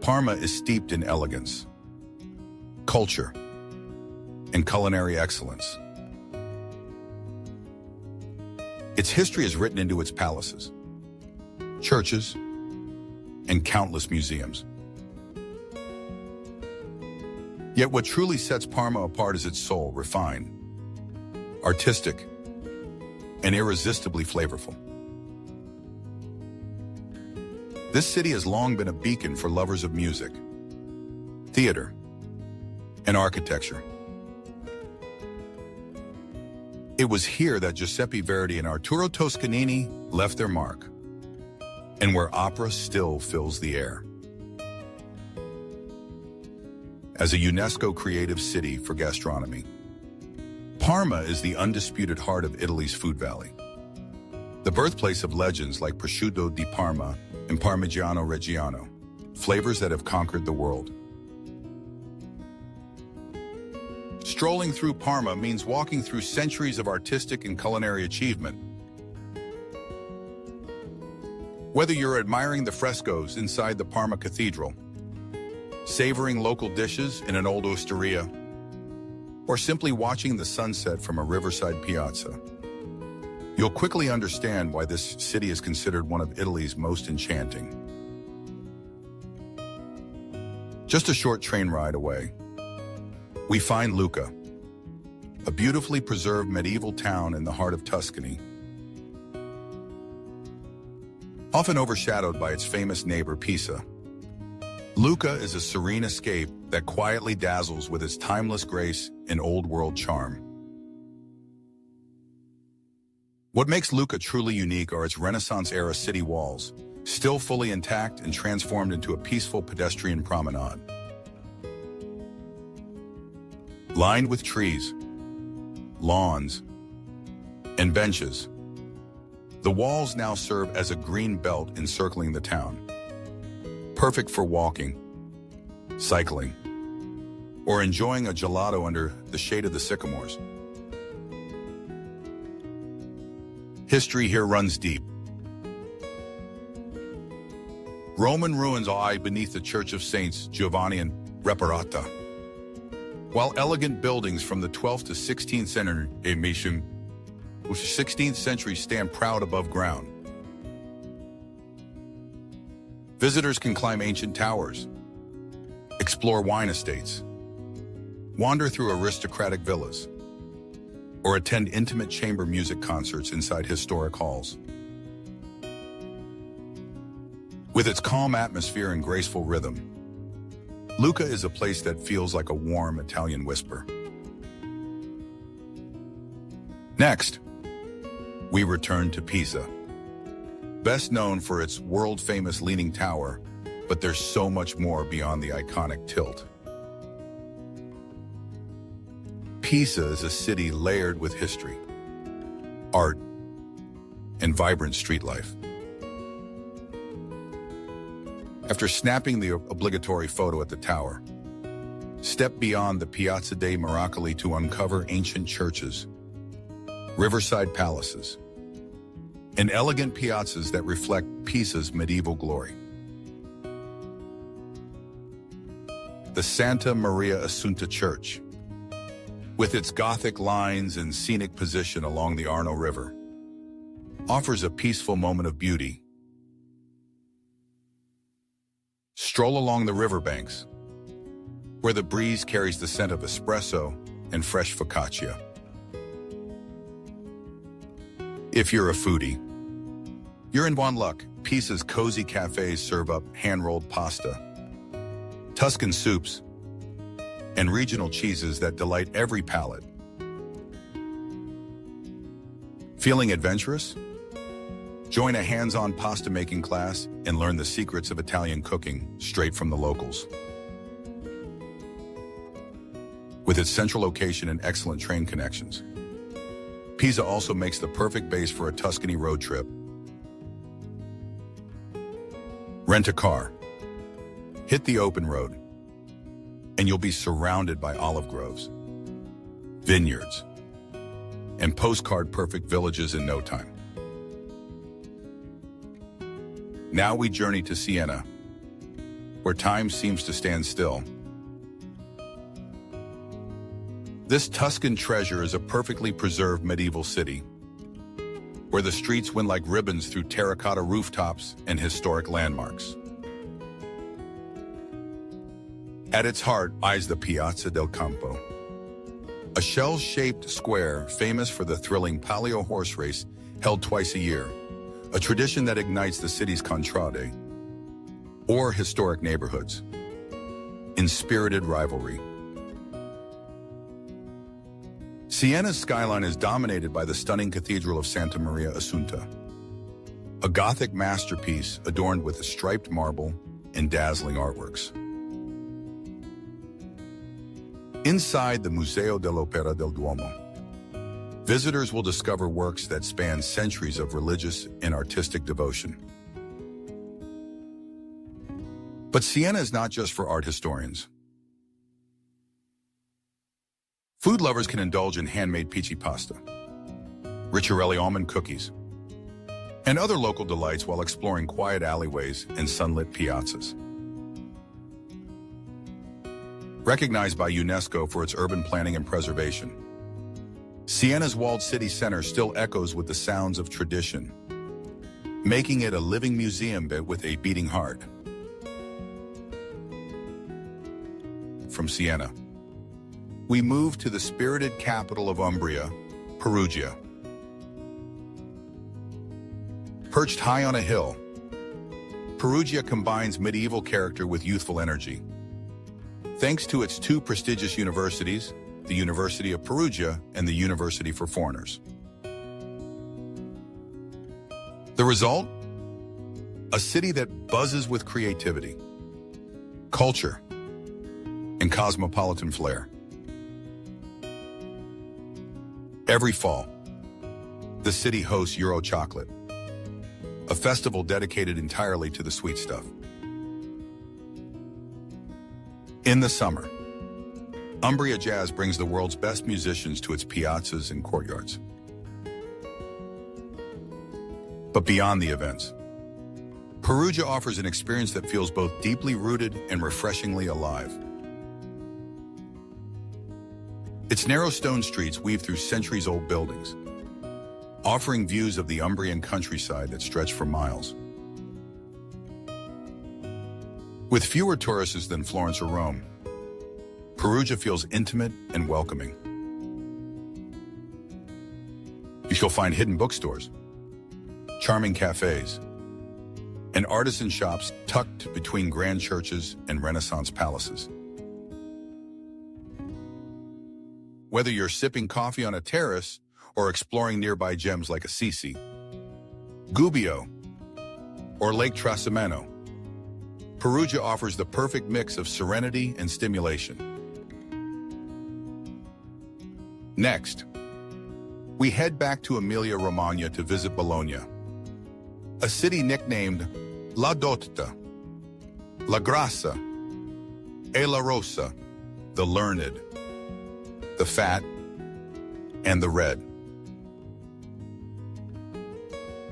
Parma is steeped in elegance, culture, and culinary excellence. Its history is written into its palaces, churches, and countless museums. Yet what truly sets Parma apart is its soul, refined, artistic, and irresistibly flavorful. This city has long been a beacon for lovers of music, theater, and architecture. It was here that Giuseppe Verdi and Arturo Toscanini left their mark, and where opera still fills the air. As a UNESCO creative city for gastronomy, Parma is the undisputed heart of Italy's food valley. The birthplace of legends like prosciutto di Parma and Parmigiano Reggiano, flavors that have conquered the world. Strolling through Parma means walking through centuries of artistic and culinary achievement. Whether you're admiring the frescoes inside the Parma Cathedral, savoring local dishes in an old osteria, or simply watching the sunset from a riverside piazza, you'll quickly understand why this city is considered one of Italy's most enchanting. Just a short train ride away, we find Lucca, a beautifully preserved medieval town in the heart of Tuscany, often overshadowed by its famous neighbor Pisa. Lucca is a serene escape that quietly dazzles with its timeless grace and old-world charm. What makes Lucca truly unique are its Renaissance-era city walls, still fully intact and transformed into a peaceful pedestrian promenade. Lined with trees, lawns, and benches, the walls now serve as a green belt encircling the town, perfect for walking, cycling, or enjoying a gelato under the shade of the sycamores. History here runs deep. Roman ruins lie beneath the Church of Saints Giovanni and Reparata, while elegant buildings from the 12th to 16th century stand proud above ground. Visitors can climb ancient towers, explore wine estates, wander through aristocratic villas, or attend intimate chamber music concerts inside historic halls. With its calm atmosphere and graceful rhythm, Lucca is a place that feels like a warm Italian whisper. Next, we return to Pisa. Best known for its world-famous Leaning Tower, but there's so much more beyond the iconic tilt. Pisa is a city layered with history, art, and vibrant street life. After snapping the obligatory photo at the tower, step beyond the Piazza dei Miracoli to uncover ancient churches, riverside palaces, and elegant piazzas that reflect Pisa's medieval glory. The Santa Maria Assunta Church, with its Gothic lines and scenic position along the Arno River, offers a peaceful moment of beauty. Stroll along the riverbanks, where the breeze carries the scent of espresso and fresh focaccia. If you're a foodie, you're in one luck. Pisa's cozy cafes serve up hand-rolled pasta, Tuscan soups, and regional cheeses that delight every palate. Feeling adventurous? Join a hands-on pasta-making class and learn the secrets of Italian cooking straight from the locals. With its central location and excellent train connections, Pisa also makes the perfect base for a Tuscany road trip. Rent a car, hit the open road, and you'll be surrounded by olive groves, vineyards, and postcard-perfect villages in no time. Now we journey to Siena, where time seems to stand still. This Tuscan treasure is a perfectly preserved medieval city, where the streets went like ribbons through terracotta rooftops and historic landmarks. At its heart lies the Piazza del Campo, a shell-shaped square famous for the thrilling palio horse race held twice a year, a tradition that ignites the city's contrade, or historic neighborhoods, in spirited rivalry. Siena's skyline is dominated by the stunning Cathedral of Santa Maria Assunta, a Gothic masterpiece adorned with striped marble and dazzling artworks. Inside the Museo dell'Opera del Duomo, visitors will discover works that span centuries of religious and artistic devotion. But Siena is not just for art historians. Food lovers can indulge in handmade pici pasta, Ricciarelli almond cookies, and other local delights while exploring quiet alleyways and sunlit piazzas. Recognized by UNESCO for its urban planning and preservation, Siena's walled city center still echoes with the sounds of tradition, making it a living museum with a beating heart. From Siena, we move to the spirited capital of Umbria, Perugia. Perched high on a hill, Perugia combines medieval character with youthful energy. Thanks to its two prestigious universities, the University of Perugia and the University for Foreigners. The result? A city that buzzes with creativity, culture, and cosmopolitan flair. Every fall, the city hosts Euro Chocolate, a festival dedicated entirely to the sweet stuff. In the summer, Umbria Jazz brings the world's best musicians to its piazzas and courtyards. But beyond the events, Perugia offers an experience that feels both deeply rooted and refreshingly alive. Its narrow stone streets weave through centuries-old buildings, offering views of the Umbrian countryside that stretch for miles. With fewer tourists than Florence or Rome, Perugia feels intimate and welcoming. You shall find hidden bookstores, charming cafes, and artisan shops tucked between grand churches and Renaissance palaces. Whether you're sipping coffee on a terrace or exploring nearby gems like Assisi, Gubbio, or Lake Trasimeno, Perugia offers the perfect mix of serenity and stimulation. Next, we head back to Emilia-Romagna to visit Bologna, a city nicknamed La Dotta, La Grassa, e La Rossa, the learned, the fat, and the red.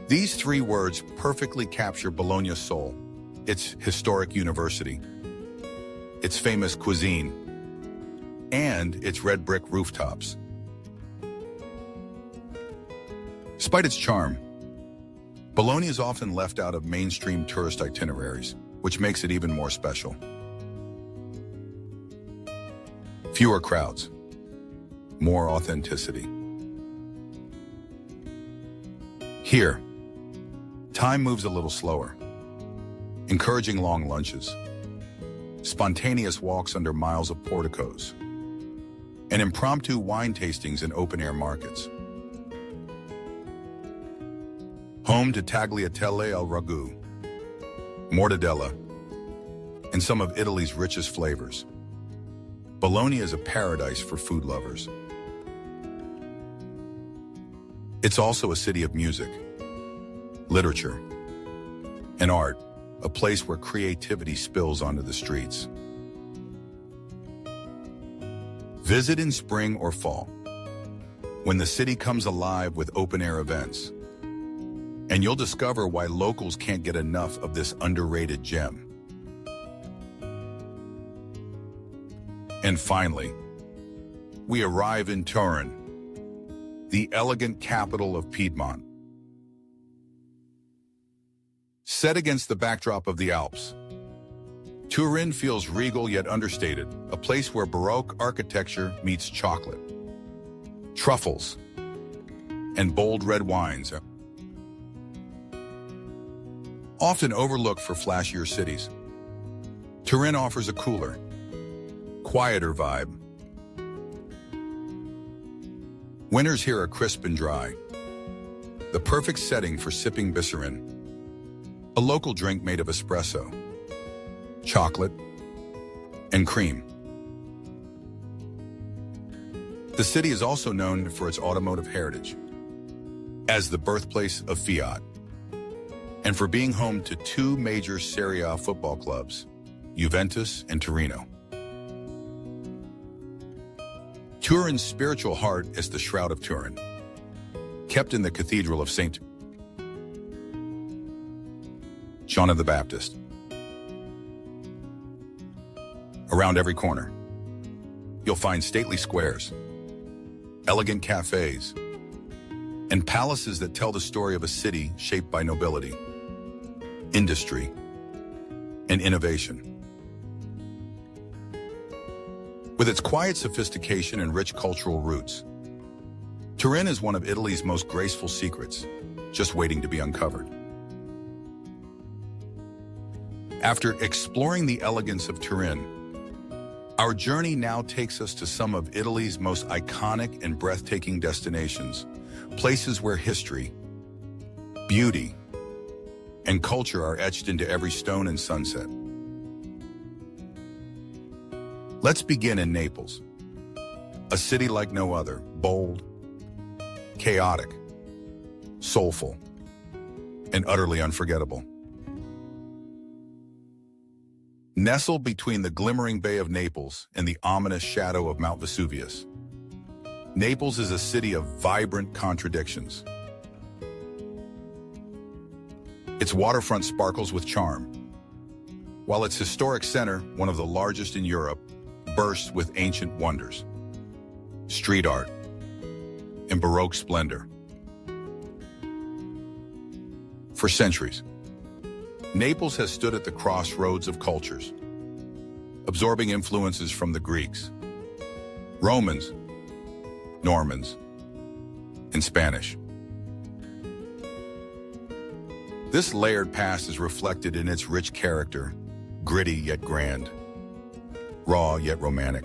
These three words perfectly capture Bologna's soul, its historic university, its famous cuisine, and its red brick rooftops. Despite its charm, Bologna is often left out of mainstream tourist itineraries, which makes it even more special. Fewer crowds, more authenticity. Here, time moves a little slower, encouraging long lunches, spontaneous walks under miles of porticos, and impromptu wine tastings in open-air markets. Home to tagliatelle al ragù, mortadella, and some of Italy's richest flavors, Bologna is a paradise for food lovers. It's also a city of music, literature, and art, a place where creativity spills onto the streets. Visit in spring or fall, when the city comes alive with open-air events, and you'll discover why locals can't get enough of this underrated gem. And finally, we arrive in Turin, the elegant capital of Piedmont. Set against the backdrop of the Alps, Turin feels regal yet understated, a place where Baroque architecture meets chocolate, truffles, and bold red wines. Often overlooked for flashier cities, Turin offers a cooler, quieter vibe. Winters here are crisp and dry, the perfect setting for sipping bicerin, a local drink made of espresso, chocolate, and cream. The city is also known for its automotive heritage, as the birthplace of Fiat, and for being home to two major Serie A football clubs, Juventus and Torino. Turin's spiritual heart is the Shroud of Turin, kept in the Cathedral of St. John the Baptist. Around every corner, you'll find stately squares, elegant cafes, and palaces that tell the story of a city shaped by nobility, industry, and innovation. With its quiet sophistication and rich cultural roots, Turin is one of Italy's most graceful secrets, just waiting to be uncovered. After exploring the elegance of Turin, our journey now takes us to some of Italy's most iconic and breathtaking destinations, places where history, beauty, and culture are etched into every stone and sunset. Let's begin in Naples, a city like no other, bold, chaotic, soulful, and utterly unforgettable. Nestled between the glimmering Bay of Naples and the ominous shadow of Mount Vesuvius, Naples is a city of vibrant contradictions. Its waterfront sparkles with charm, while its historic center, one of the largest in Europe, bursts with ancient wonders, street art, and Baroque splendor. For centuries, Naples has stood at the crossroads of cultures, absorbing influences from the Greeks, Romans, Normans, and Spanish. This layered past is reflected in its rich character, gritty yet grand, raw yet romantic.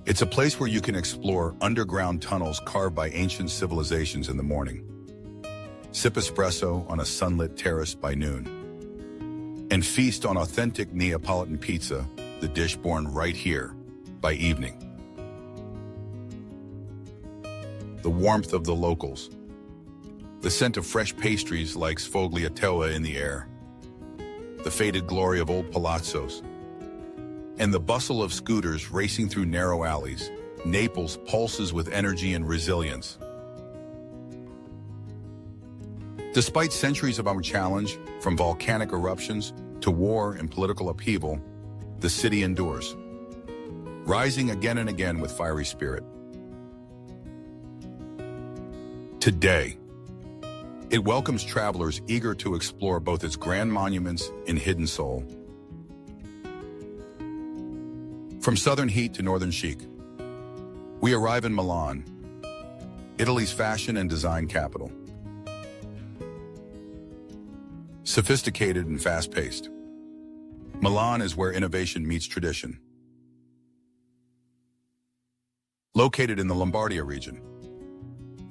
It's a place where you can explore underground tunnels carved by ancient civilizations in the morning, sip espresso on a sunlit terrace by noon, and feast on authentic Neapolitan pizza, the dish born right here, by evening. The warmth of the locals, the scent of fresh pastries like sfogliatella in the air, the faded glory of old palazzos, and the bustle of scooters racing through narrow alleys, Naples pulses with energy and resilience. Despite centuries of our challenge, from volcanic eruptions to war and political upheaval, the city endures, rising again and again with fiery spirit. Today, it welcomes travelers eager to explore both its grand monuments and hidden soul. From southern heat to northern chic, we arrive in Milan, Italy's fashion and design capital. Sophisticated and fast-paced, Milan is where innovation meets tradition. Located in the Lombardia region,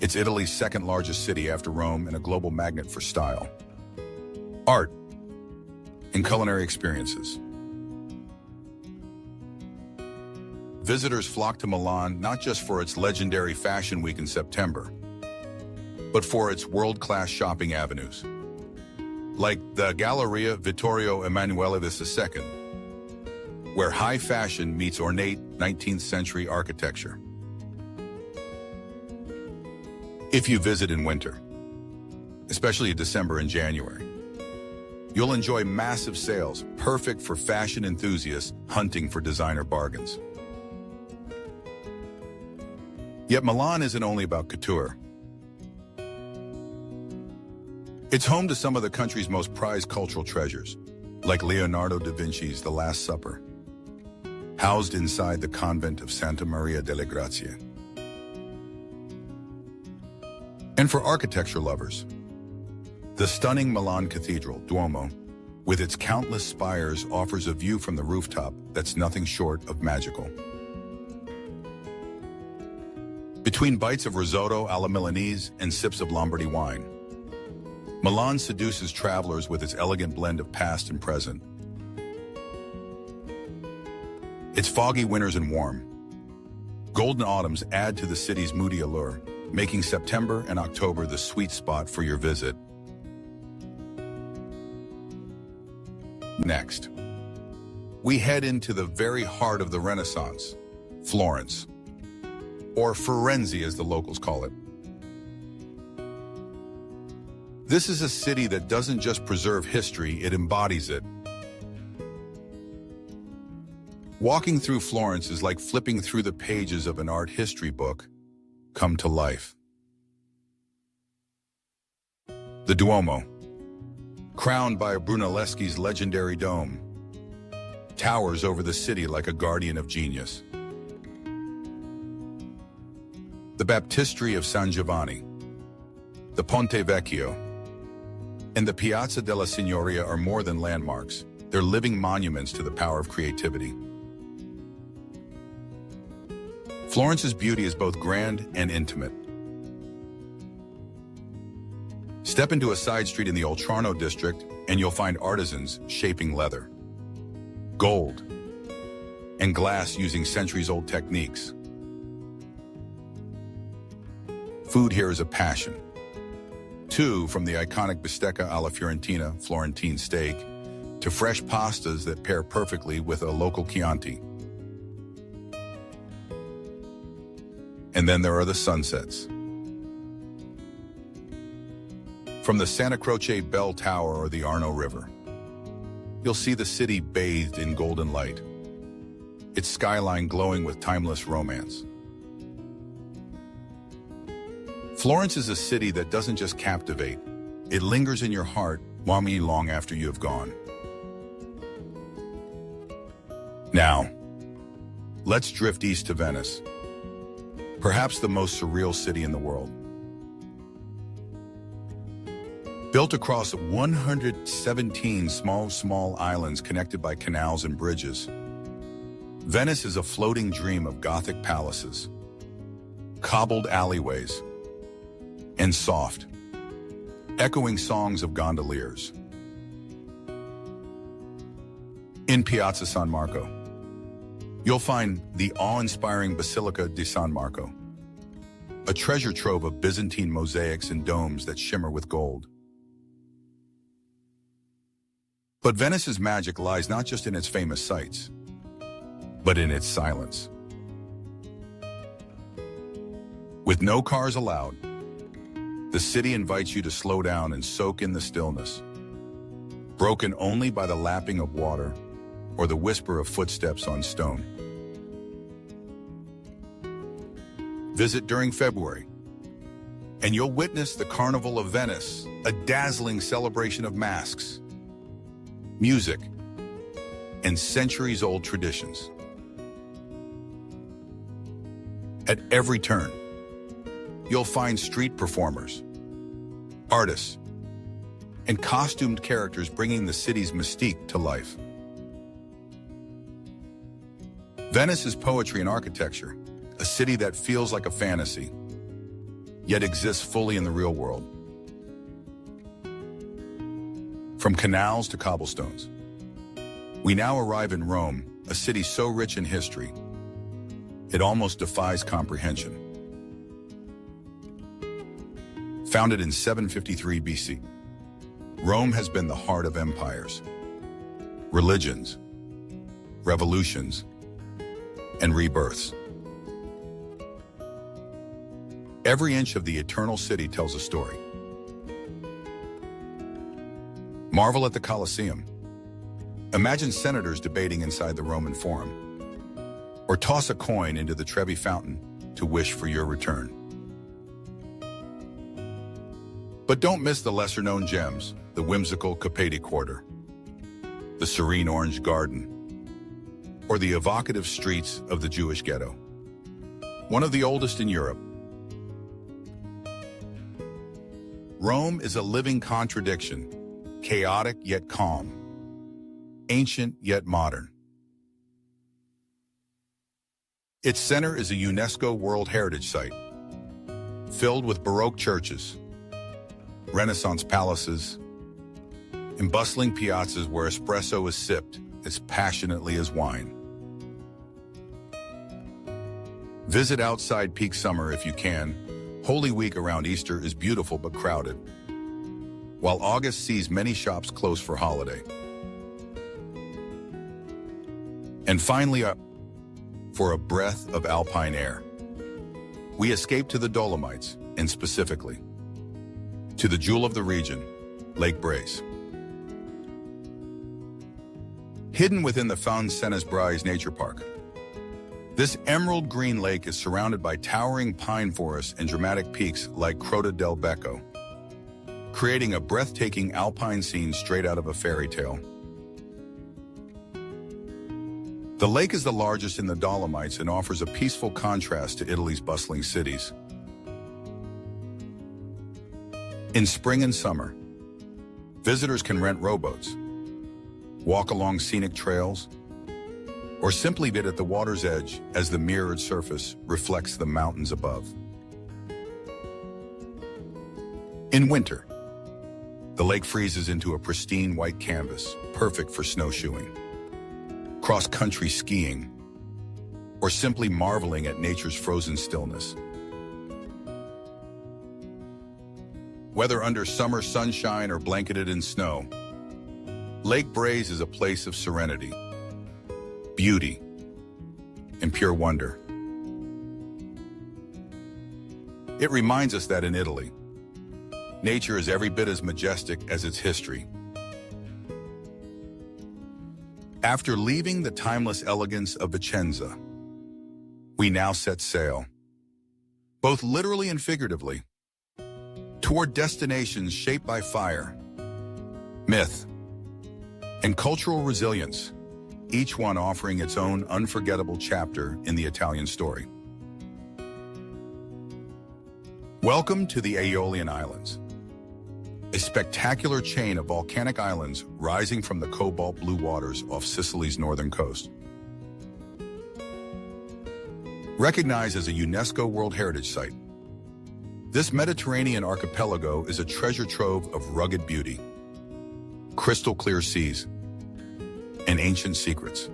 it's Italy's second largest city after Rome and a global magnet for style, art, and culinary experiences. Visitors flock to Milan not just for its legendary Fashion Week in September, but for its world-class shopping avenues, like the Galleria Vittorio Emanuele II, where high fashion meets ornate 19th century architecture. If you visit in winter, especially in December and January, you'll enjoy massive sales, perfect for fashion enthusiasts hunting for designer bargains. Yet Milan isn't only about couture. It's home to some of the country's most prized cultural treasures, like Leonardo da Vinci's The Last Supper, housed inside the convent of Santa Maria delle Grazie. And for architecture lovers, the stunning Milan Cathedral, Duomo, with its countless spires, offers a view from the rooftop that's nothing short of magical. Between bites of risotto alla Milanese and sips of Lombardy wine, Milan seduces travelers with its elegant blend of past and present. Its foggy winters and warm, golden autumns add to the city's moody allure, making September and October the sweet spot for your visit. Next, we head into the very heart of the Renaissance, Florence, or Firenze as the locals call it. This is a city that doesn't just preserve history, it embodies it. Walking through Florence is like flipping through the pages of an art history book come to life. The Duomo, crowned by Brunelleschi's legendary dome, towers over the city like a guardian of genius. The Baptistery of San Giovanni, the Ponte Vecchio, and the Piazza della Signoria are more than landmarks. They're living monuments to the power of creativity. Florence's beauty is both grand and intimate. Step into a side street in the Oltrarno district and you'll find artisans shaping leather, gold, and glass using centuries-old techniques. Food here is a passion. Too, from the iconic bistecca alla Fiorentina, Florentine steak, to fresh pastas that pair perfectly with a local Chianti. And then there are the sunsets. From the Santa Croce Bell Tower or the Arno River, you'll see the city bathed in golden light, its skyline glowing with timeless romance. Florence is a city that doesn't just captivate, it lingers in your heart long after you have gone. Now, let's drift east to Venice, perhaps the most surreal city in the world. Built across 117 small islands connected by canals and bridges, Venice is a floating dream of Gothic palaces, cobbled alleyways, and soft, echoing songs of gondoliers. In Piazza San Marco, you'll find the awe-inspiring Basilica di San Marco, a treasure trove of Byzantine mosaics and domes that shimmer with gold. But Venice's magic lies not just in its famous sights, but in its silence. With no cars allowed, the city invites you to slow down and soak in the stillness, broken only by the lapping of water or the whisper of footsteps on stone. Visit during February, and you'll witness the Carnival of Venice, a dazzling celebration of masks, music, and centuries-old traditions. At every turn, you'll find street performers, artists, and costumed characters bringing the city's mystique to life. Venice is poetry and architecture, a city that feels like a fantasy, yet exists fully in the real world. From canals to cobblestones, we now arrive in Rome, a city so rich in history, it almost defies comprehension. Founded in 753 BC, Rome has been the heart of empires, religions, revolutions, and rebirths. Every inch of the eternal city tells a story. Marvel at the Colosseum. Imagine senators debating inside the Roman Forum. Or toss a coin into the Trevi Fountain to wish for your return. But don't miss the lesser-known gems, the whimsical Kapati Quarter, the serene Orange Garden, or the evocative streets of the Jewish ghetto, one of the oldest in Europe. Rome is a living contradiction, chaotic yet calm, ancient yet modern. Its center is a UNESCO World Heritage Site, filled with Baroque churches, Renaissance palaces, and bustling piazzas where espresso is sipped as passionately as wine. Visit outside peak summer if you can. Holy Week around Easter is beautiful but crowded, while August sees many shops close for holiday. And finally, for a breath of alpine air, we escape to the Dolomites, and specifically to the jewel of the region, Lake Brace. Hidden within the Faunes-Cenis-Brais Nature Park, this emerald green lake is surrounded by towering pine forests and dramatic peaks like Crota del Becco, creating a breathtaking alpine scene straight out of a fairy tale. The lake is the largest in the Dolomites and offers a peaceful contrast to Italy's bustling cities. In spring and summer, visitors can rent rowboats, walk along scenic trails, or simply sit at the water's edge as the mirrored surface reflects the mountains above. In winter, the lake freezes into a pristine white canvas, perfect for snowshoeing, cross-country skiing, or simply marveling at nature's frozen stillness. Whether under summer sunshine or blanketed in snow, Lake Brace is a place of serenity, beauty, and pure wonder. It reminds us that in Italy, nature is every bit as majestic as its history. After leaving the timeless elegance of Vicenza, we now set sail, both literally and figuratively, toward destinations shaped by fire, myth, and cultural resilience, each one offering its own unforgettable chapter in the Italian story. Welcome to the Aeolian Islands, a spectacular chain of volcanic islands rising from the cobalt blue waters off Sicily's northern coast. Recognized as a UNESCO World Heritage Site, this Mediterranean archipelago is a treasure trove of rugged beauty, crystal clear seas, and ancient secrets.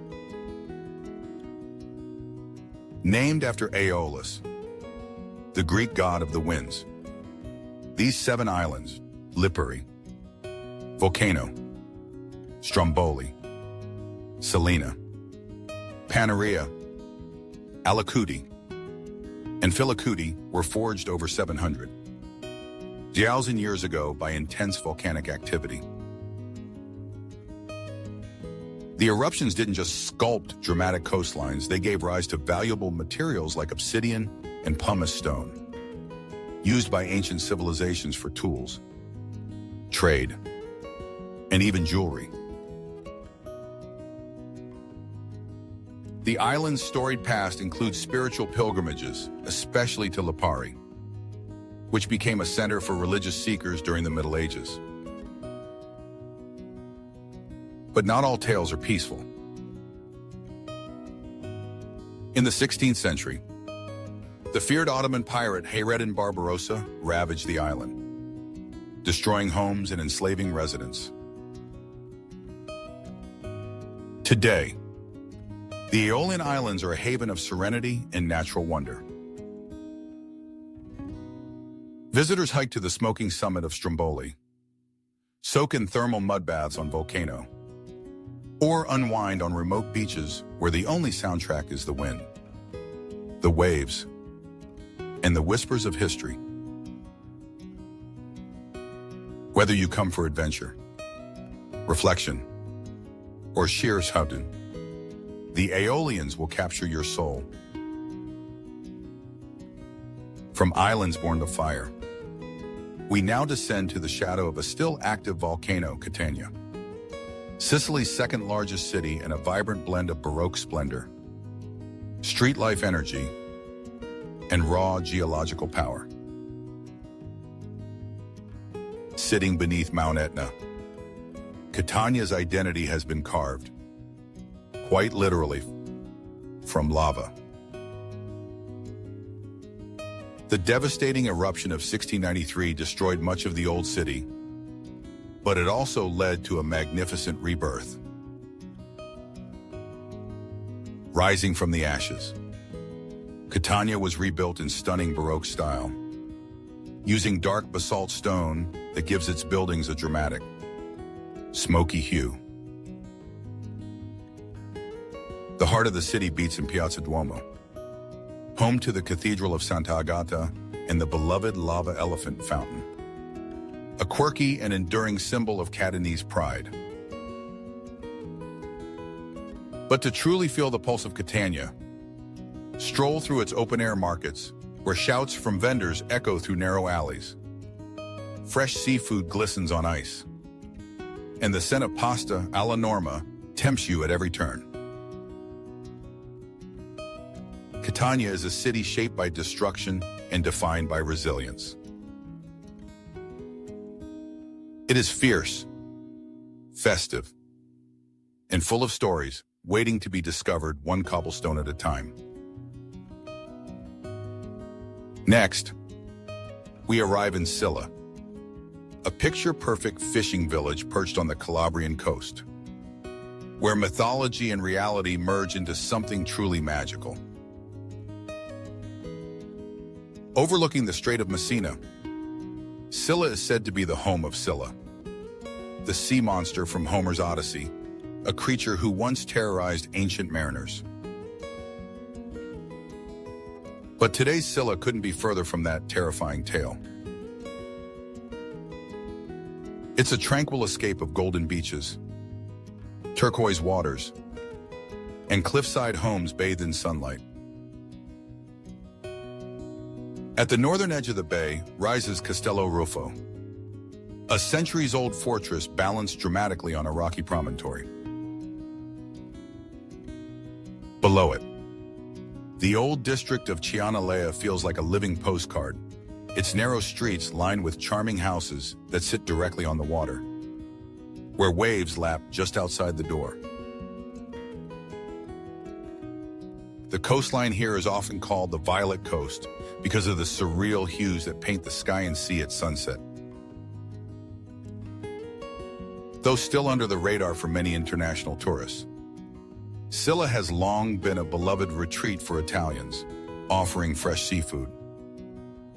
Named after Aeolus, the Greek god of the winds, these 7 islands, Lipari, Volcano, Stromboli, Salina, Panaria, Alacuti, and Filicudi were forged over 700,000 years ago by intense volcanic activity. The eruptions didn't just sculpt dramatic coastlines, they gave rise to valuable materials like obsidian and pumice stone, used by ancient civilizations for tools, trade, and even jewelry. The island's storied past includes spiritual pilgrimages, especially to Lipari, which became a center for religious seekers during the Middle Ages. But not all tales are peaceful. In the 16th century, the feared Ottoman pirate Hayreddin Barbarossa ravaged the island, destroying homes and enslaving residents. Today, the Aeolian Islands are a haven of serenity and natural wonder. Visitors hike to the smoking summit of Stromboli, soak in thermal mud baths on Volcano, or unwind on remote beaches where the only soundtrack is the wind, the waves, and the whispers of history. Whether you come for adventure, reflection, or sheer shouting, the Aeolians will capture your soul. From islands born to fire, We now descend to the shadow of a still active volcano, Catania. Sicily's second largest city and a vibrant blend of Baroque splendor, street life energy, and raw geological power. Sitting beneath Mount Etna, Catania's identity has been carved, quite literally, from lava. The devastating eruption of 1693 destroyed much of the old city, but it also led to a magnificent rebirth. Rising from the ashes, Catania was rebuilt in stunning Baroque style, using dark basalt stone that gives its buildings a dramatic, smoky hue. The heart of the city beats in Piazza Duomo, home to the Cathedral of Santa Agata and the beloved lava elephant fountain, a quirky and enduring symbol of Catanese pride. But to truly feel the pulse of Catania, stroll through its open-air markets, where shouts from vendors echo through narrow alleys. Fresh seafood glistens on ice, and the scent of pasta alla norma tempts you at every turn. Catania is a city shaped by destruction and defined by resilience. It is fierce, festive, and full of stories waiting to be discovered one cobblestone at a time. Next, we arrive in Scylla, a picture-perfect fishing village perched on the Calabrian coast, where mythology and reality merge into something truly magical. Overlooking the Strait of Messina, Scylla is said to be the home of Scylla, the sea monster from Homer's Odyssey, a creature who once terrorized ancient mariners. But today's Scylla couldn't be further from that terrifying tale. It's a tranquil escape of golden beaches, turquoise waters, and cliffside homes bathed in sunlight. At the northern edge of the bay rises Castello Ruffo, a centuries-old fortress balanced dramatically on a rocky promontory. Below it, the old district of Cianalea feels like a living postcard, its narrow streets lined with charming houses that sit directly on the water, where waves lap just outside the door. The coastline here is often called the Violet Coast because of the surreal hues that paint the sky and sea at sunset. Though still under the radar for many international tourists, Scylla has long been a beloved retreat for Italians, offering fresh seafood,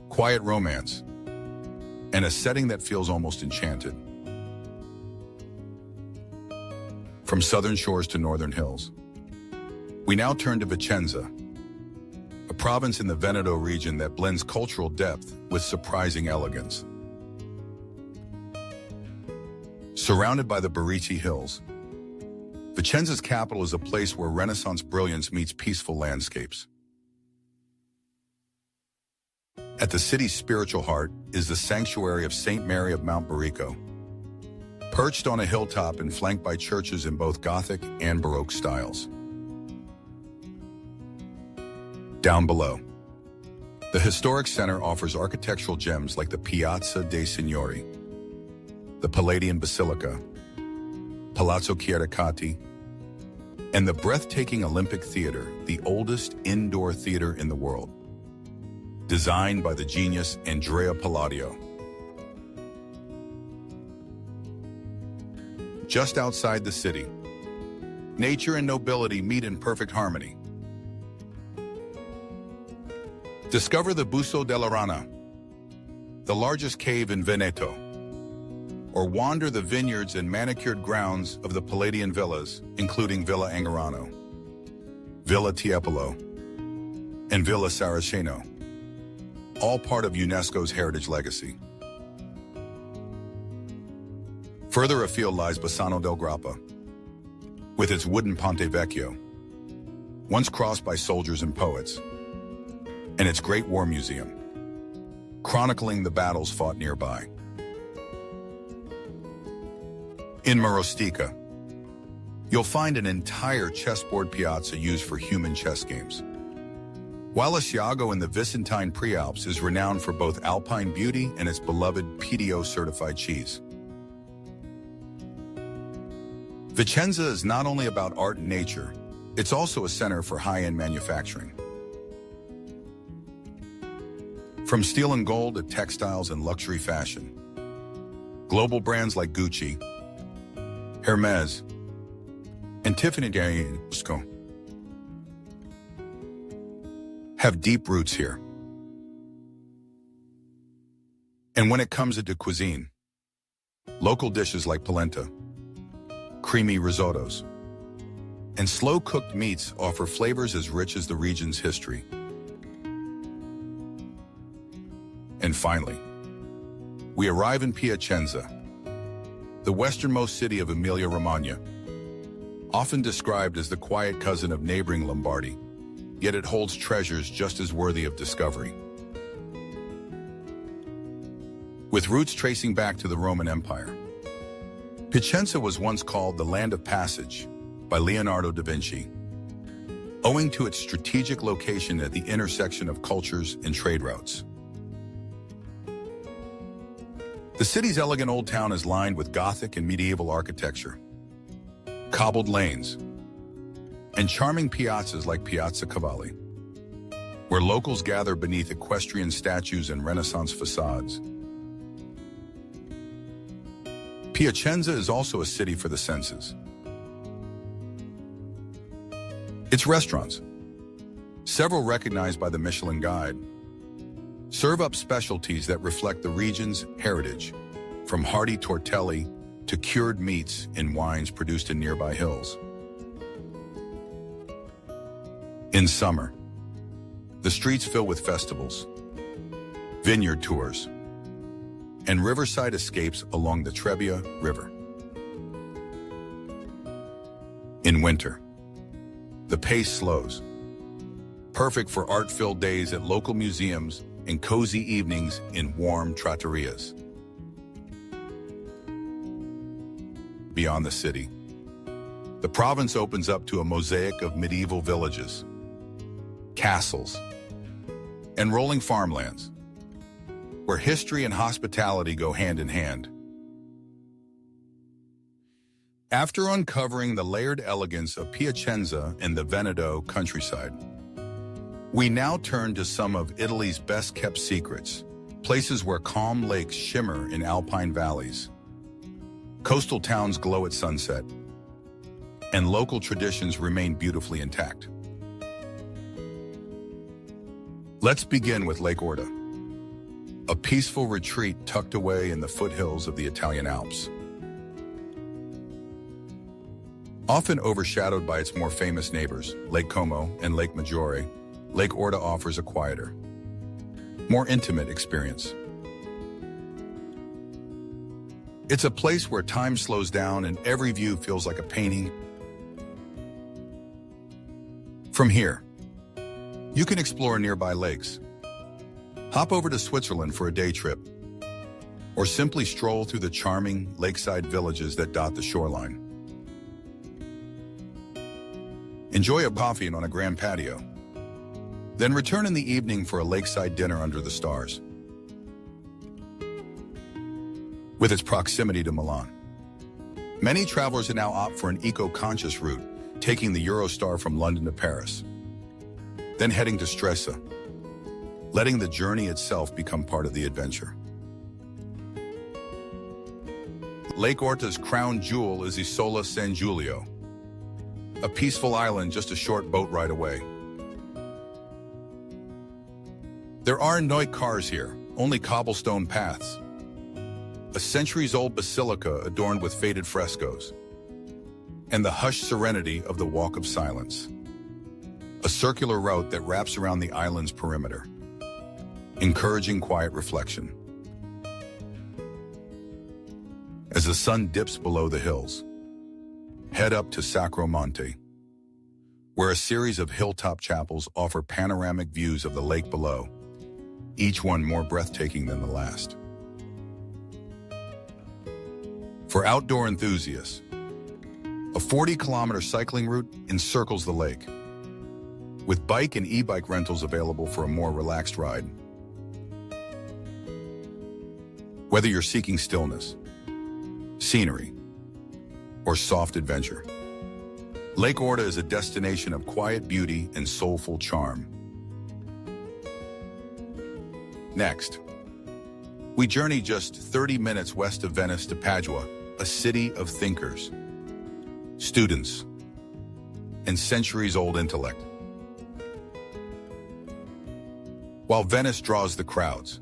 quiet romance, and a setting that feels almost enchanted. From southern shores to northern hills, we now turn to Vicenza, a province in the Veneto region that blends cultural depth with surprising elegance. Surrounded by the Barici Hills, Vicenza's capital is a place where Renaissance brilliance meets peaceful landscapes. At the city's spiritual heart is the sanctuary of Saint Mary of Mount Barico, perched on a hilltop and flanked by churches in both Gothic and Baroque styles. Down below, the historic center offers architectural gems like the Piazza dei Signori, the Palladian Basilica, Palazzo Chiericati, and the breathtaking Olympic Theater, the oldest indoor theater in the world, designed by the genius Andrea Palladio. Just outside the city, nature and nobility meet in perfect harmony. Discover the Busto della Rana, the largest cave in Veneto, or wander the vineyards and manicured grounds of the Palladian villas, including Villa Angarano, Villa Tiepolo, and Villa Saraceno, all part of UNESCO's heritage legacy. Further afield lies Bassano del Grappa, with its wooden Ponte Vecchio, once crossed by soldiers and poets, and its Great War Museum. chronicling the battles fought nearby. In Marostica, you'll find an entire chessboard piazza used for human chess games. While Asiago in the Vicentine Prealps is renowned for both alpine beauty and its beloved PDO-certified cheese. Vicenza is not only about art and nature, it's also a center for high-end manufacturing. From steel and gold to textiles and luxury fashion, global brands like Gucci, Hermes, and Tiffany have deep roots here. And when it comes to cuisine, local dishes like polenta, creamy risottos, and slow-cooked meats offer flavors as rich as the region's history. And finally, we arrive in Piacenza, the westernmost city of Emilia-Romagna, often described as the quiet cousin of neighboring Lombardy, yet it holds treasures just as worthy of discovery. With roots tracing back to the Roman Empire, Piacenza was once called the Land of Passage by Leonardo da Vinci, owing to its strategic location at the intersection of cultures and trade routes. The city's elegant old town is lined with Gothic and medieval architecture, cobbled lanes, and charming piazzas like Piazza Cavalli, where locals gather beneath equestrian statues and Renaissance facades. Piacenza is also a city for the senses. Its restaurants, several recognized by the Michelin Guide, serve up specialties that reflect the region's heritage, from hearty tortelli to cured meats and wines produced in nearby hills. In summer, the streets fill with festivals, vineyard tours, and riverside escapes along the Trebbia River. In winter, the pace slows, perfect for art-filled days at local museums and cozy evenings in warm trattorias. Beyond the city, the province opens up to a mosaic of medieval villages, castles, and rolling farmlands, where history and hospitality go hand in hand. After uncovering the layered elegance of Piacenza and the Veneto countryside, we now turn to some of Italy's best-kept secrets, places where calm lakes shimmer in alpine valleys, coastal towns glow at sunset, and local traditions remain beautifully intact. Let's begin with Lake Orta, a peaceful retreat tucked away in the foothills of the Italian Alps. Often overshadowed by its more famous neighbors, Lake Como and Lake Maggiore, Lake Orta offers a quieter, more intimate experience. It's a place where time slows down and every view feels like a painting. From here, you can explore nearby lakes, hop over to Switzerland for a day trip, or simply stroll through the charming lakeside villages that dot the shoreline. Enjoy a coffee on a grand patio, then return in the evening for a lakeside dinner under the stars. With its proximity to Milan, many travelers now opt for an eco-conscious route, taking the Eurostar from London to Paris, then heading to Stresa, letting the journey itself become part of the adventure. Lake Orta's crown jewel is Isola San Giulio, a peaceful island just a short boat ride away. There are no cars here, only cobblestone paths, a centuries-old basilica adorned with faded frescoes, and the hushed serenity of the Walk of Silence, a circular route that wraps around the island's perimeter, encouraging quiet reflection. As the sun dips below the hills, head up to Sacro Monte, where a series of hilltop chapels offer panoramic views of the lake below, each one more breathtaking than the last. For outdoor enthusiasts, a 40-kilometer cycling route encircles the lake, with bike and e-bike rentals available for a more relaxed ride. Whether you're seeking stillness, scenery, or soft adventure, Lake Orta is a destination of quiet beauty and soulful charm. Next, we journey just 30 minutes west of Venice to Padua, a city of thinkers, students, and centuries-old intellect. While Venice draws the crowds,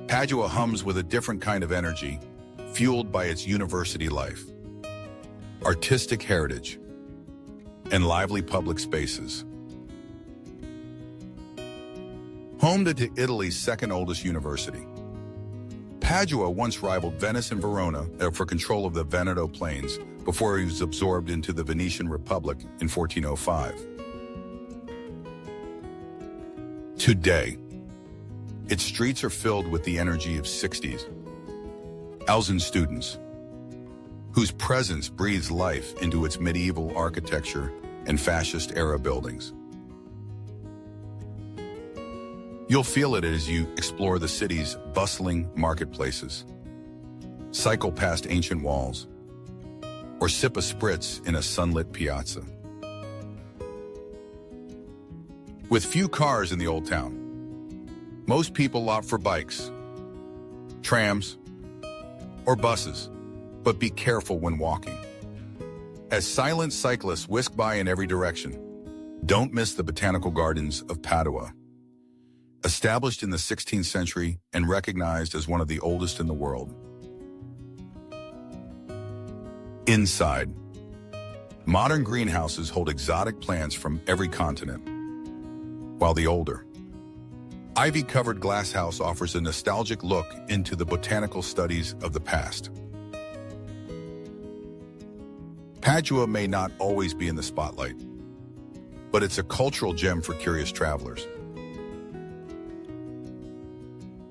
Padua hums with a different kind of energy, fueled by its university life, artistic heritage, and lively public spaces. Home to Italy's second oldest university, Padua once rivaled Venice and Verona for control of the Veneto Plains before it was absorbed into the Venetian Republic in 1405. Today, its streets are filled with the energy of 60s Alzan students, whose presence breathes life into its medieval architecture and fascist-era buildings. You'll feel it as you explore the city's bustling marketplaces, cycle past ancient walls, or sip a spritz in a sunlit piazza. With few cars in the old town, most people opt for bikes, trams, or buses, but be careful when walking, as silent cyclists whisk by in every direction. Don't miss the botanical gardens of Padua, established in the 16th century and recognized as one of the oldest in the world. Inside, modern greenhouses hold exotic plants from every continent, while the older, ivy-covered glasshouse offers a nostalgic look into the botanical studies of the past. Padua may not always be in the spotlight, but it's a cultural gem for curious travelers.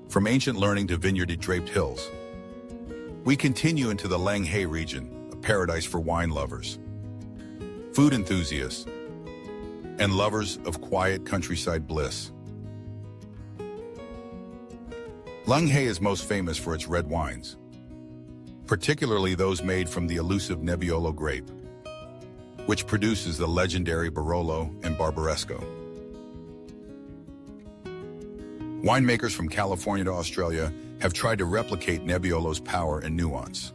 From ancient learning to vineyard-draped hills, we continue into the Langhe region, a paradise for wine lovers, food enthusiasts, and lovers of quiet countryside bliss. Langhe is most famous for its red wines, particularly those made from the elusive Nebbiolo grape, which produces the legendary Barolo and Barbaresco. Winemakers from California to Australia have tried to replicate Nebbiolo's power and nuance,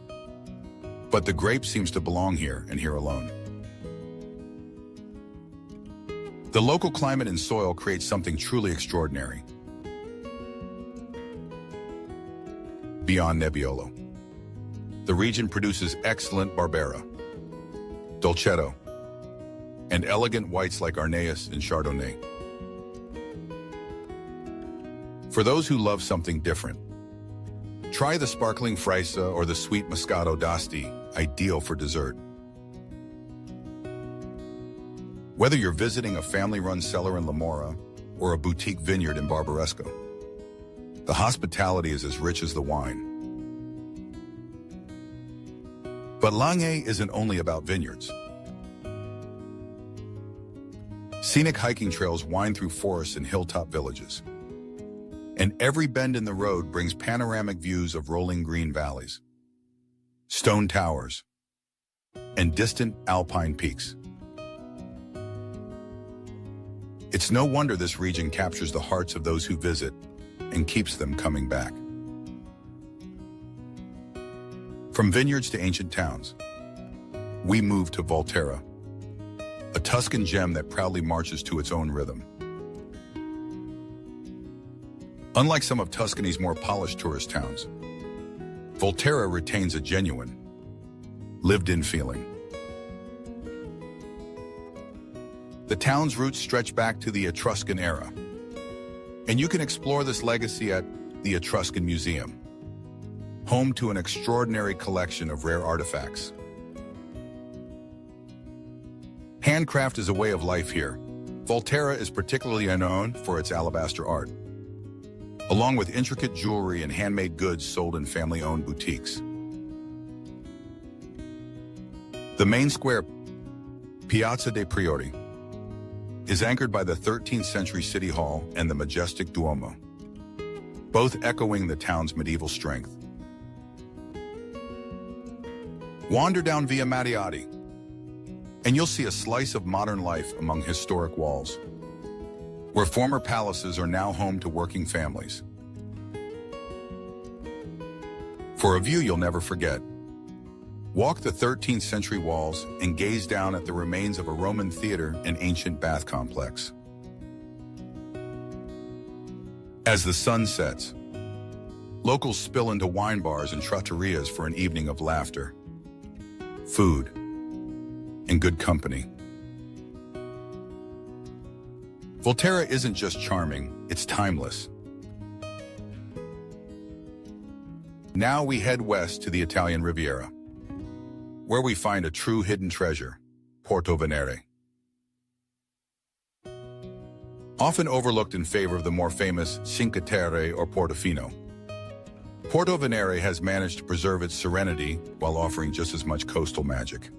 but the grape seems to belong here and here alone. The local climate and soil create something truly extraordinary. Beyond Nebbiolo, the region produces excellent Barbera, Dolcetto, and elegant whites like Arneus and Chardonnay. For those who love something different, try the sparkling Freisa or the sweet Moscato d'Asti, ideal for dessert. Whether you're visiting a family-run cellar in La Mora or a boutique vineyard in Barbaresco, the hospitality is as rich as the wine. But Langhe isn't only about vineyards. Scenic hiking trails wind through forests and hilltop villages, and every bend in the road brings panoramic views of rolling green valleys, stone towers, and distant alpine peaks. It's no wonder this region captures the hearts of those who visit and keeps them coming back. From vineyards to ancient towns, we move to Volterra, a Tuscan gem that proudly marches to its own rhythm. Unlike some of Tuscany's more polished tourist towns, Volterra retains a genuine, lived-in feeling. The town's roots stretch back to the Etruscan era, and you can explore this legacy at the Etruscan Museum, home to an extraordinary collection of rare artifacts. Handcraft is a way of life here. Volterra is particularly known for its alabaster art, along with intricate jewelry and handmade goods sold in family-owned boutiques. The main square, Piazza dei Priori, is anchored by the 13th century City Hall and the majestic Duomo, both echoing the town's medieval strength. Wander down Via Mattiati, and you'll see a slice of modern life among historic walls, where former palaces are now home to working families. For a view you'll never forget, walk the 13th century walls and gaze down at the remains of a Roman theater and ancient bath complex. As the sun sets, locals spill into wine bars and trattorias for an evening of laughter, food, and good company. Volterra isn't just charming, it's timeless. Now we head west to the Italian Riviera, where we find a true hidden treasure, Porto Venere. Often overlooked in favor of the more famous Cinque Terre or Portofino, Porto Venere has managed to preserve its serenity while offering just as much coastal magic.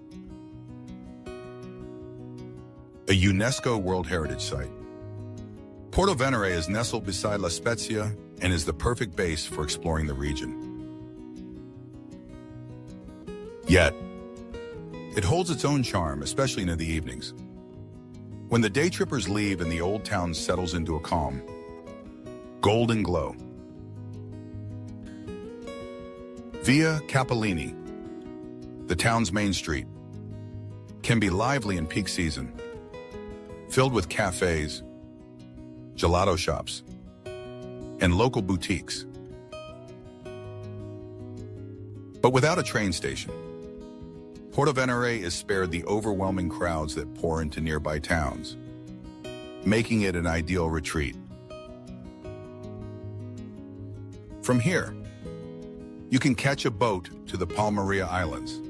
A UNESCO World Heritage Site, Porto Venere is nestled beside La Spezia and is the perfect base for exploring the region. Yet, it holds its own charm, especially in the evenings, when the day trippers leave and the old town settles into a calm, golden glow. Via Capellini, the town's main street, can be lively in peak season, filled with cafes, gelato shops, and local boutiques. But without a train station, Porto Venere is spared the overwhelming crowds that pour into nearby towns, making it an ideal retreat. From here, you can catch a boat to the Palmaria Islands,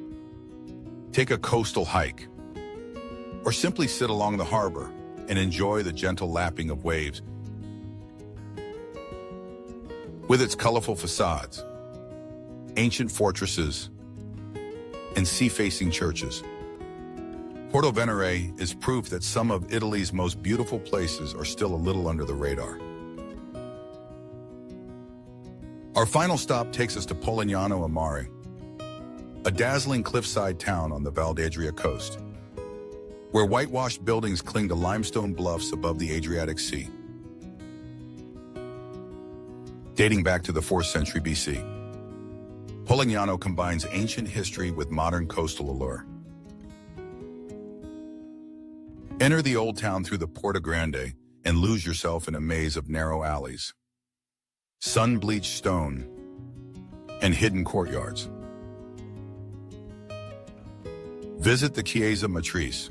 take a coastal hike, or simply sit along the harbor and enjoy the gentle lapping of waves. With its colorful facades, ancient fortresses, and sea-facing churches, Porto Venere is proof that some of Italy's most beautiful places are still a little under the radar. Our final stop takes us to Polignano a Mare, a dazzling cliffside town on the Val d'Adria coast, where whitewashed buildings cling to limestone bluffs above the Adriatic Sea. Dating back to the 4th century BC, Polignano combines ancient history with modern coastal allure. Enter the old town through the Porta Grande and lose yourself in a maze of narrow alleys, sun-bleached stone, and hidden courtyards. Visit the Chiesa Matrice,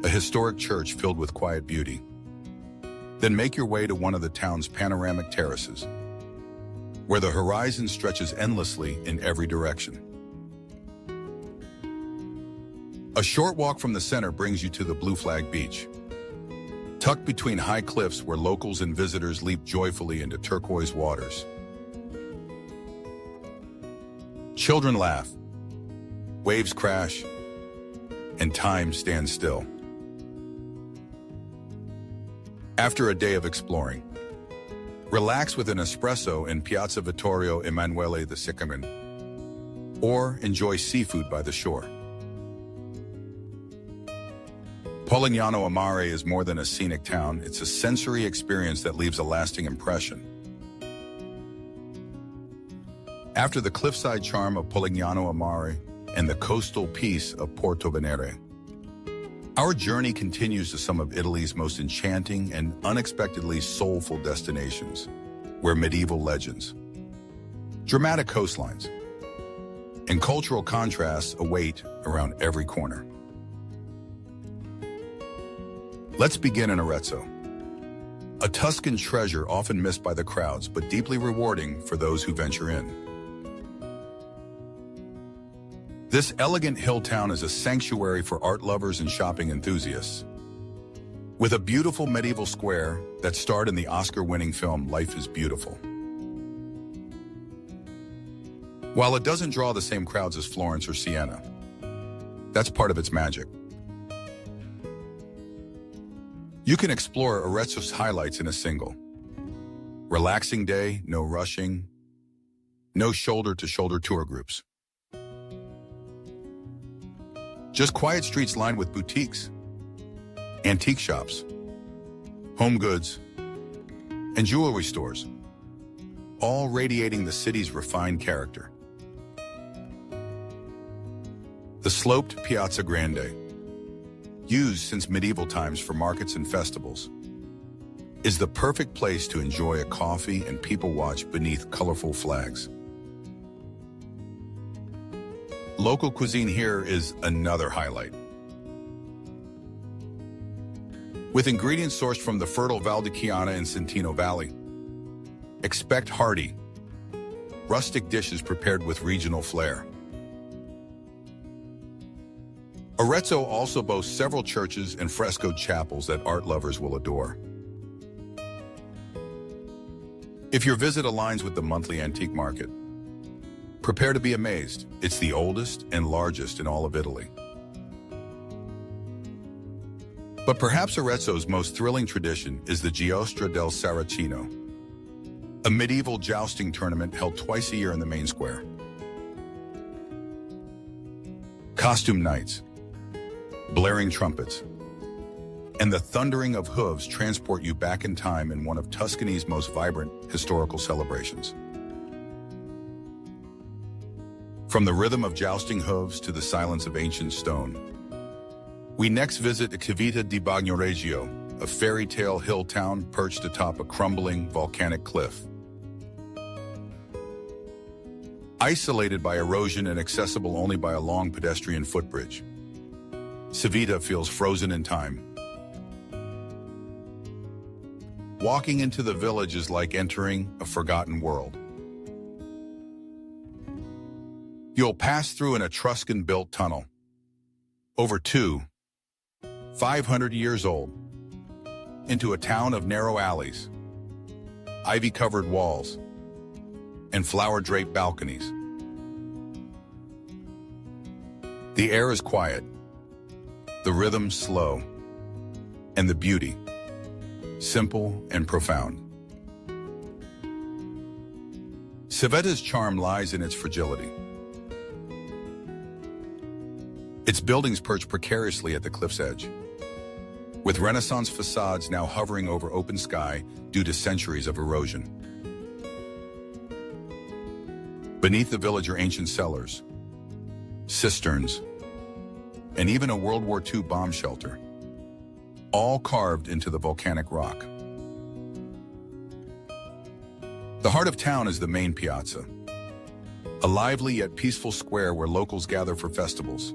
a historic church filled with quiet beauty. Then make your way to one of the town's panoramic terraces, where the horizon stretches endlessly in every direction. A short walk from the center brings you to the Blue Flag Beach, tucked between high cliffs where locals and visitors leap joyfully into turquoise waters. Children laugh, waves crash, and time stands still. After a day of exploring, relax with an espresso in Piazza Vittorio Emanuele II, or enjoy seafood by the shore. Polignano a Mare is more than a scenic town, it's a sensory experience that leaves a lasting impression. After the cliffside charm of Polignano a Mare and the coastal peace of Porto Venere, our journey continues to some of Italy's most enchanting and unexpectedly soulful destinations, where medieval legends, dramatic coastlines, and cultural contrasts await around every corner. Let's begin in Arezzo, a Tuscan treasure often missed by the crowds but deeply rewarding for those who venture in. This elegant hill town is a sanctuary for art lovers and shopping enthusiasts. with a beautiful medieval square that starred in the Oscar-winning film Life is Beautiful. While it doesn't draw the same crowds as Florence or Siena, that's part of its magic. You can explore Arezzo's highlights in a single. Relaxing day, no rushing, no shoulder-to-shoulder tour groups. Just quiet streets lined with boutiques, antique shops, home goods, and jewelry stores, all radiating the city's refined character. The sloped Piazza Grande, used since medieval times for markets and festivals, is the perfect place to enjoy a coffee and people watch beneath colorful flags. Local cuisine here is another highlight. With ingredients sourced from the fertile Val di Chiana and Centino Valley, expect hearty, rustic dishes prepared with regional flair. Arezzo also boasts several churches and frescoed chapels that art lovers will adore. If your visit aligns with the monthly antique market, prepare to be amazed. It's the oldest and largest in all of Italy. But perhaps Arezzo's most thrilling tradition is the Giostra del Saracino, a medieval jousting tournament held twice a year in the main square. Costume nights, blaring trumpets, and the thundering of hooves transport you back in time in one of Tuscany's most vibrant historical celebrations. From the rhythm of jousting hooves to the silence of ancient stone, we next visit Civita di Bagnoregio, a fairy tale hill town perched atop a crumbling volcanic cliff. Isolated by erosion and accessible only by a long pedestrian footbridge, Civita feels frozen in time. Walking into the village is like entering a forgotten world. You'll pass through an Etruscan-built tunnel, over 500 years old, into a town of narrow alleys, ivy-covered walls, and flower-draped balconies. The air is quiet, the rhythm slow, and the beauty simple and profound. Civita's charm lies in its fragility. Its buildings perch precariously at the cliff's edge, with Renaissance facades now hovering over open sky due to centuries of erosion. Beneath the village are ancient cellars, cisterns, and even a World War II bomb shelter, all carved into the volcanic rock. The heart of town is the main piazza, a lively yet peaceful square where locals gather for festivals,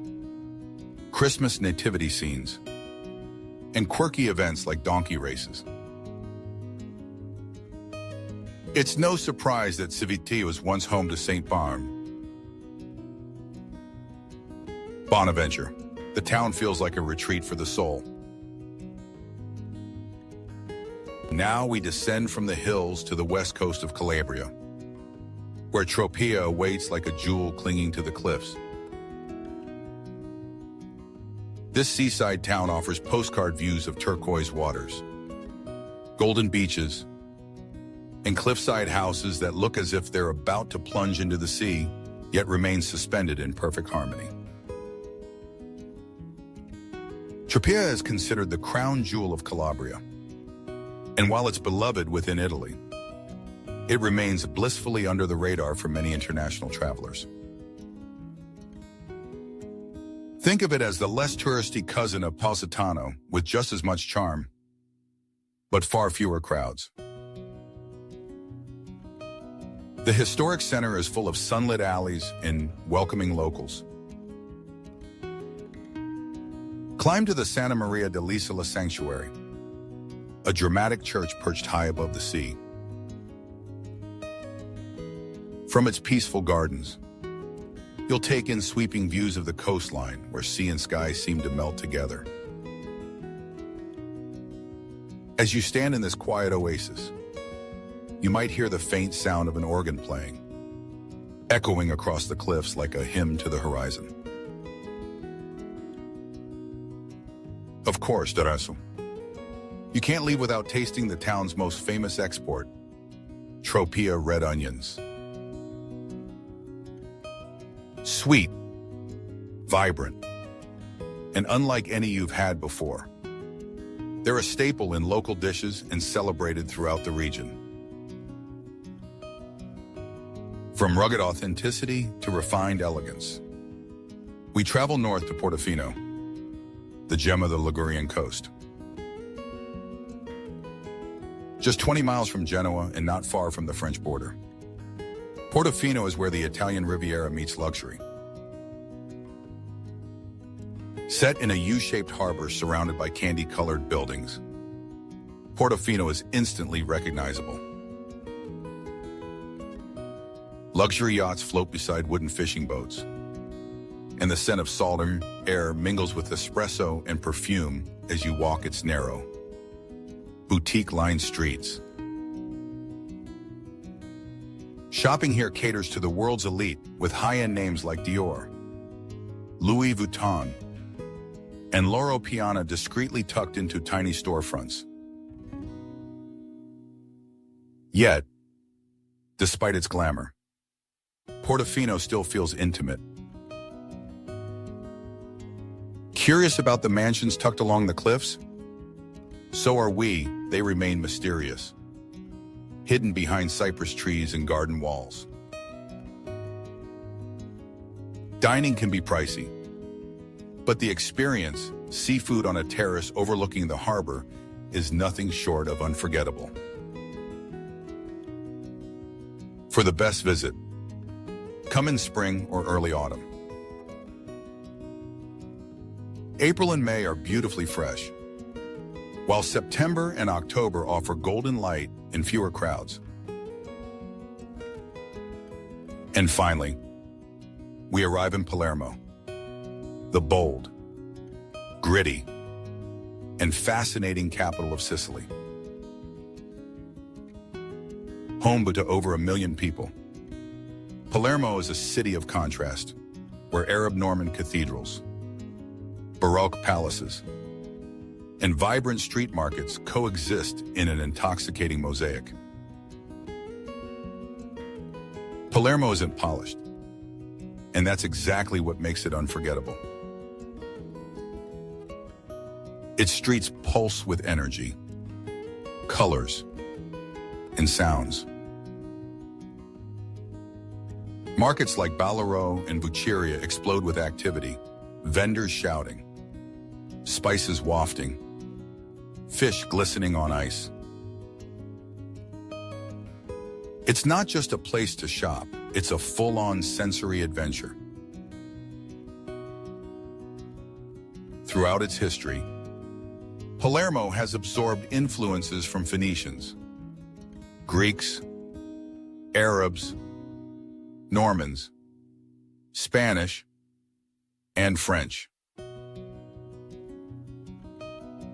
Christmas nativity scenes, and quirky events like donkey races. It's no surprise that Civita was once home to St. Bonaventure. The town feels like a retreat for the soul. Now we descend from the hills to the west coast of Calabria, where Tropea awaits like a jewel clinging to the cliffs. This seaside town offers postcard views of turquoise waters, golden beaches, and cliffside houses that look as if they're about to plunge into the sea, yet remain suspended in perfect harmony. Tropea is considered the crown jewel of Calabria, and while it's beloved within Italy, it remains blissfully under the radar for many international travelers. Think of it as the less touristy cousin of Positano, with just as much charm, but far fewer crowds. The historic center is full of sunlit alleys and welcoming locals. Climb to the Santa Maria dell'Isola Sanctuary, a dramatic church perched high above the sea. From its peaceful gardens, you'll take in sweeping views of the coastline where sea and sky seem to melt together. As you stand in this quiet oasis, you might hear the faint sound of an organ playing, echoing across the cliffs like a hymn to the horizon. Of course, Darasu. You can't leave without tasting the town's most famous export, Tropea red onions. Sweet, vibrant, and unlike any you've had before. They're a staple in local dishes and celebrated throughout the region. From rugged authenticity to refined elegance, we travel north to Portofino, the gem of the Ligurian coast. Just 20 miles from Genoa and not far from the French border, Portofino is where the Italian Riviera meets luxury. Set in a U-shaped harbor surrounded by candy-colored buildings, Portofino is instantly recognizable. Luxury yachts float beside wooden fishing boats, and the scent of southern air mingles with espresso and perfume as you walk its narrow, boutique-lined streets. Shopping here caters to the world's elite with high-end names like Dior, Louis Vuitton, and Loro Piana discreetly tucked into tiny storefronts. Yet, despite its glamour, Portofino still feels intimate. Curious about the mansions tucked along the cliffs? So are we. They remain mysterious, hidden behind cypress trees and garden walls. Dining can be pricey, but the experience, seafood on a terrace overlooking the harbor, is nothing short of unforgettable. For the best visit, come in spring or early autumn. April and May are beautifully fresh, while September and October offer golden light and fewer crowds. And finally, we arrive in Palermo, the bold, gritty, and fascinating capital of Sicily. Home to over 1 million people, Palermo is a city of contrast, where Arab Norman cathedrals, Baroque palaces, and vibrant street markets coexist in an intoxicating mosaic. Palermo isn't polished, and that's exactly what makes it unforgettable. Its streets pulse with energy, colors, and sounds. Markets like Ballarò and Bucceria explode with activity, vendors shouting, spices wafting, fish glistening on ice. It's not just a place to shop, it's a full-on sensory adventure. Throughout its history, Palermo has absorbed influences from Phoenicians, Greeks, Arabs, Normans, Spanish, and French.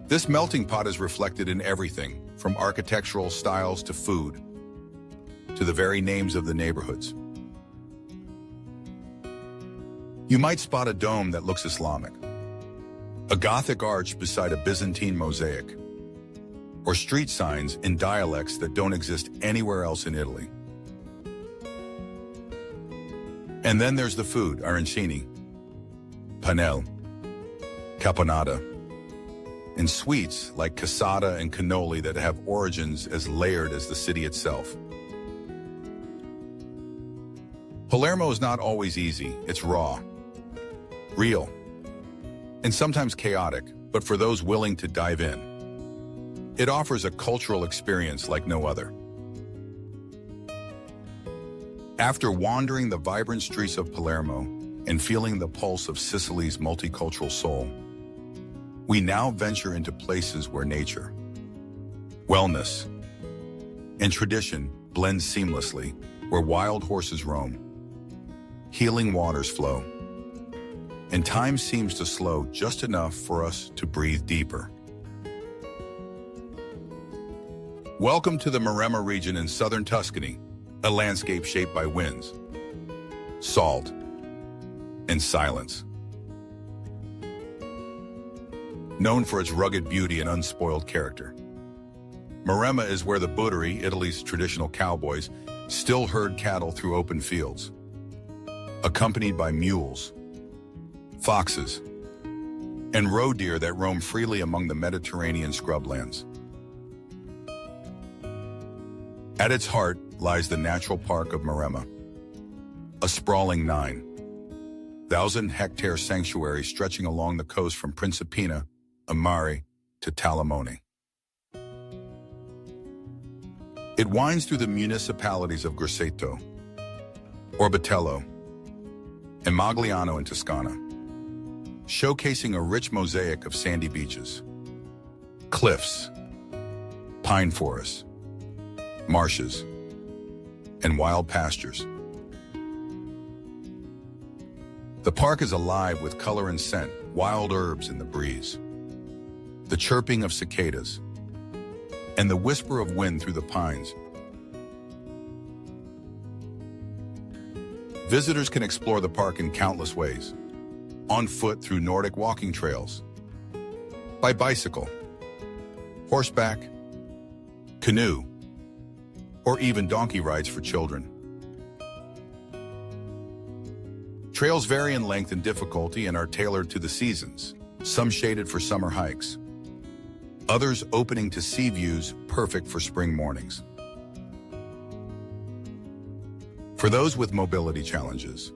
This melting pot is reflected in everything from architectural styles to food, to the very names of the neighborhoods. You might spot a dome that looks Islamic, a Gothic arch beside a Byzantine mosaic, or street signs in dialects that don't exist anywhere else in Italy. And then there's the food, arancini, panelle, caponata, and sweets like cassata and cannoli that have origins as layered as the city itself. Palermo is not always easy. It's raw, real, and sometimes chaotic, but for those willing to dive in, it offers a cultural experience like no other. After wandering the vibrant streets of Palermo and feeling the pulse of Sicily's multicultural soul, we now venture into places where nature, wellness, and tradition blend seamlessly, where wild horses roam, healing waters flow, and time seems to slow just enough for us to breathe deeper. Welcome to the Maremma region in southern Tuscany, a landscape shaped by winds, salt, and silence. Known for its rugged beauty and unspoiled character, Maremma is where the Buteri, Italy's traditional cowboys, still herd cattle through open fields, accompanied by mules, foxes, and roe deer that roam freely among the Mediterranean scrublands. At its heart lies the Natural Park of Maremma, a sprawling 9,000-hectare sanctuary stretching along the coast from Principina, Amari, to Talamone. It winds through the municipalities of Grosseto, Orbitello, and Magliano in Toscana, showcasing a rich mosaic of sandy beaches, cliffs, pine forests, marshes, and wild pastures. The park is alive with color and scent, wild herbs in the breeze, the chirping of cicadas, and the whisper of wind through the pines. Visitors can explore the park in countless ways: on foot through Nordic walking trails, by bicycle, horseback, canoe, or even donkey rides for children. Trails vary in length and difficulty and are tailored to the seasons, some shaded for summer hikes, others opening to sea views perfect for spring mornings. For those with mobility challenges,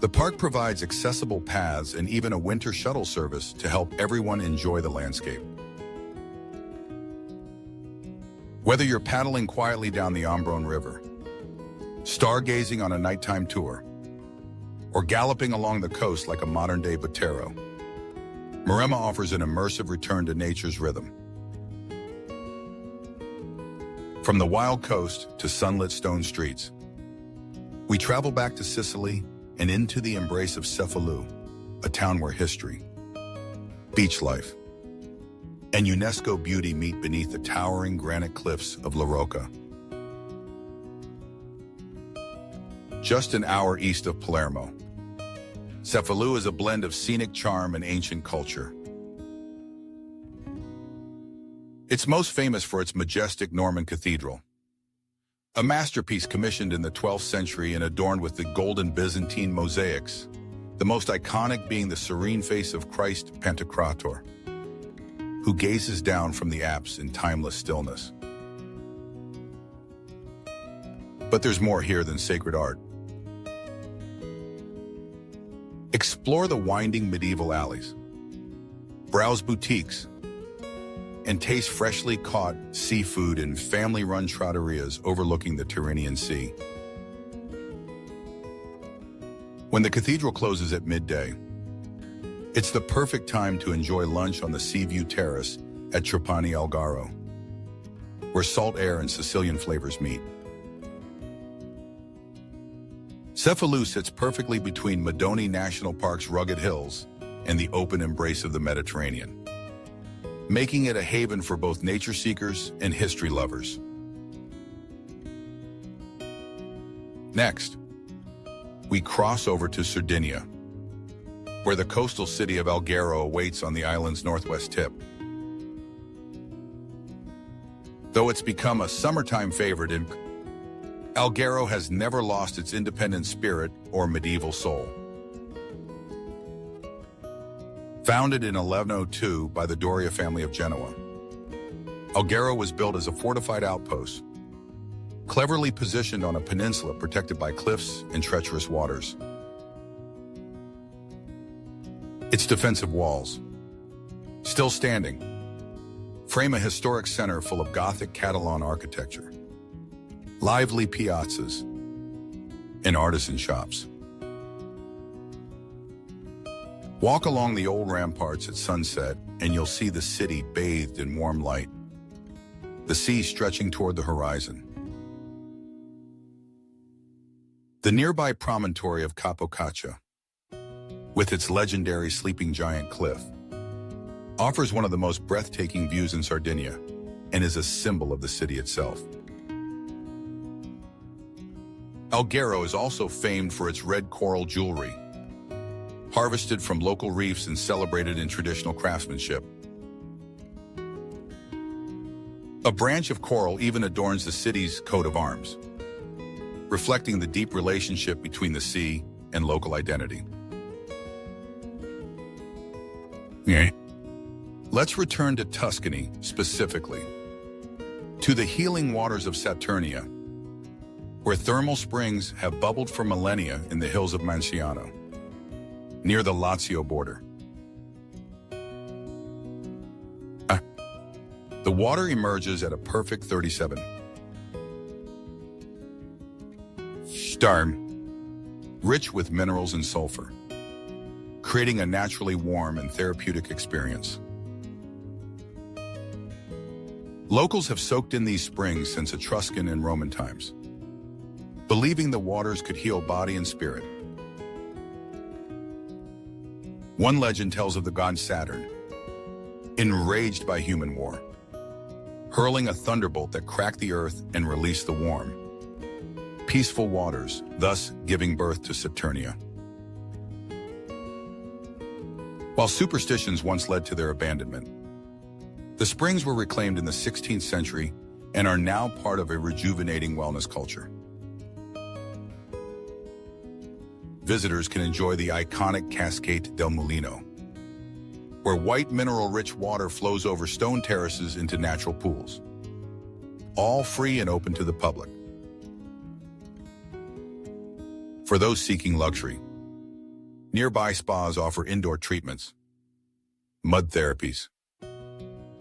the park provides accessible paths and even a winter shuttle service to help everyone enjoy the landscape. Whether you're paddling quietly down the Ombrone River, stargazing on a nighttime tour, or galloping along the coast like a modern-day Botero, Maremma offers an immersive return to nature's rhythm. From the wild coast to sunlit stone streets, we travel back to Sicily and into the embrace of Cefalù, a town where history, beach life, and UNESCO beauty meet beneath the towering granite cliffs of La Rocca. Just an hour east of Palermo, Cefalù is a blend of scenic charm and ancient culture. It's most famous for its majestic Norman cathedral, a masterpiece commissioned in the 12th century and adorned with the golden Byzantine mosaics, the most iconic being the serene face of Christ Pantocrator, who gazes down from the apse in timeless stillness. But there's more here than sacred art. Explore the winding medieval alleys, browse boutiques, and taste freshly caught seafood in family-run trattorias overlooking the Tyrrhenian Sea. When the cathedral closes at midday, it's the perfect time to enjoy lunch on the Seaview Terrace at Trapani Algaro, where salt air and Sicilian flavors meet. Cefalù sits perfectly between Madoni National Park's rugged hills and the open embrace of the Mediterranean, making it a haven for both nature seekers and history lovers. Next, we cross over to Sardinia, where the coastal city of Alghero awaits on the island's northwest tip. Though it's become a summertime favorite, Alghero has never lost its independent spirit or medieval soul. Founded in 1102 by the Doria family of Genoa, Alghero was built as a fortified outpost, cleverly positioned on a peninsula protected by cliffs and treacherous waters. Its defensive walls, still standing, frame a historic center full of Gothic Catalan architecture, lively piazzas, and artisan shops. Walk along the old ramparts at sunset and you'll see the city bathed in warm light, the sea stretching toward the horizon. The nearby promontory of Capocaccia, with its legendary sleeping giant cliff, offers one of the most breathtaking views in Sardinia, and is a symbol of the city itself. Alghero is also famed for its red coral jewelry, harvested from local reefs and celebrated in traditional craftsmanship. A branch of coral even adorns the city's coat of arms, reflecting the deep relationship between the sea and local identity. Let's return to Tuscany specifically, to the healing waters of Saturnia, where thermal springs have bubbled for millennia in the hills of Manciano, near the Lazio border. The water emerges at a perfect 37 Starm, rich with minerals and sulfur, creating a naturally warm and therapeutic experience. Locals have soaked in these springs since Etruscan and Roman times, believing the waters could heal body and spirit. One legend tells of the god Saturn, enraged by human war, hurling a thunderbolt that cracked the earth and released the warm, peaceful waters, thus giving birth to Saturnia. While superstitions once led to their abandonment, the springs were reclaimed in the 16th century and are now part of a rejuvenating wellness culture. Visitors can enjoy the iconic Cascate del Mulino, where white mineral-rich water flows over stone terraces into natural pools, all free and open to the public. For those seeking luxury, nearby spas offer indoor treatments, mud therapies,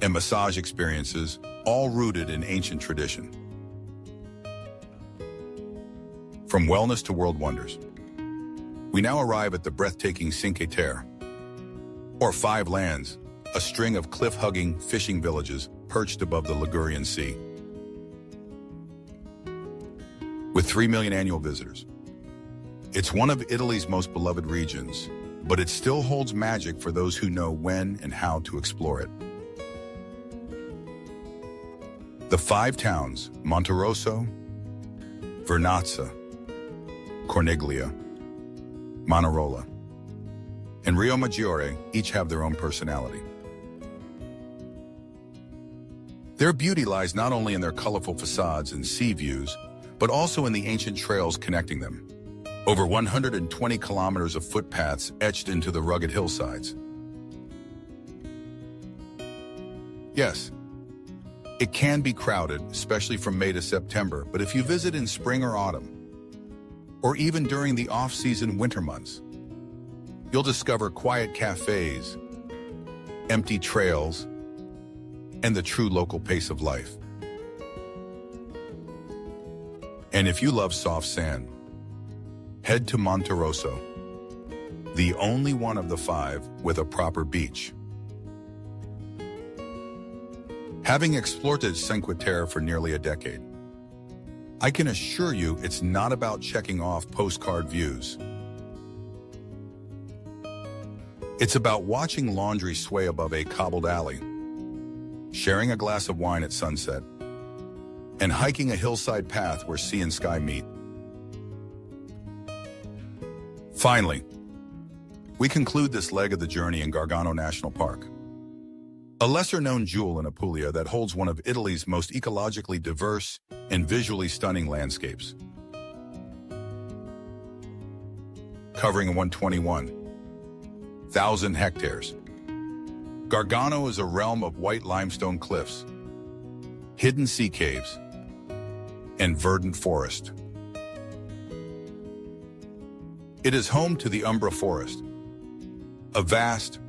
and massage experiences, all rooted in ancient tradition. From wellness to world wonders, we now arrive at the breathtaking Cinque Terre, or Five Lands, a string of cliff-hugging fishing villages perched above the Ligurian Sea. With 3 million annual visitors, it's one of Italy's most beloved regions, but it still holds magic for those who know when and how to explore it. The 5 towns, Monterosso, Vernazza, Corniglia, Manarola, and Rio Maggiore each have their own personality. Their beauty lies not only in their colorful facades and sea views, but also in the ancient trails connecting them. Over 120 kilometers of footpaths etched into the rugged hillsides. Yes, it can be crowded, especially from May to September, but if you visit in spring or autumn, or even during the off-season winter months, you'll discover quiet cafes, empty trails, and the true local pace of life. And if you love soft sand, head to Monterosso, the only one of the 5 with a proper beach. Having explored Cinque Terre for nearly a decade, I can assure you it's not about checking off postcard views. It's about watching laundry sway above a cobbled alley, sharing a glass of wine at sunset, and hiking a hillside path where sea and sky meet. Finally, we conclude this leg of the journey in Gargano National Park, a lesser-known jewel in Apulia that holds one of Italy's most ecologically diverse and visually stunning landscapes. Covering 121,000 hectares, Gargano is a realm of white limestone cliffs, hidden sea caves, and verdant forest. It is home to the Umbra Forest, a vast,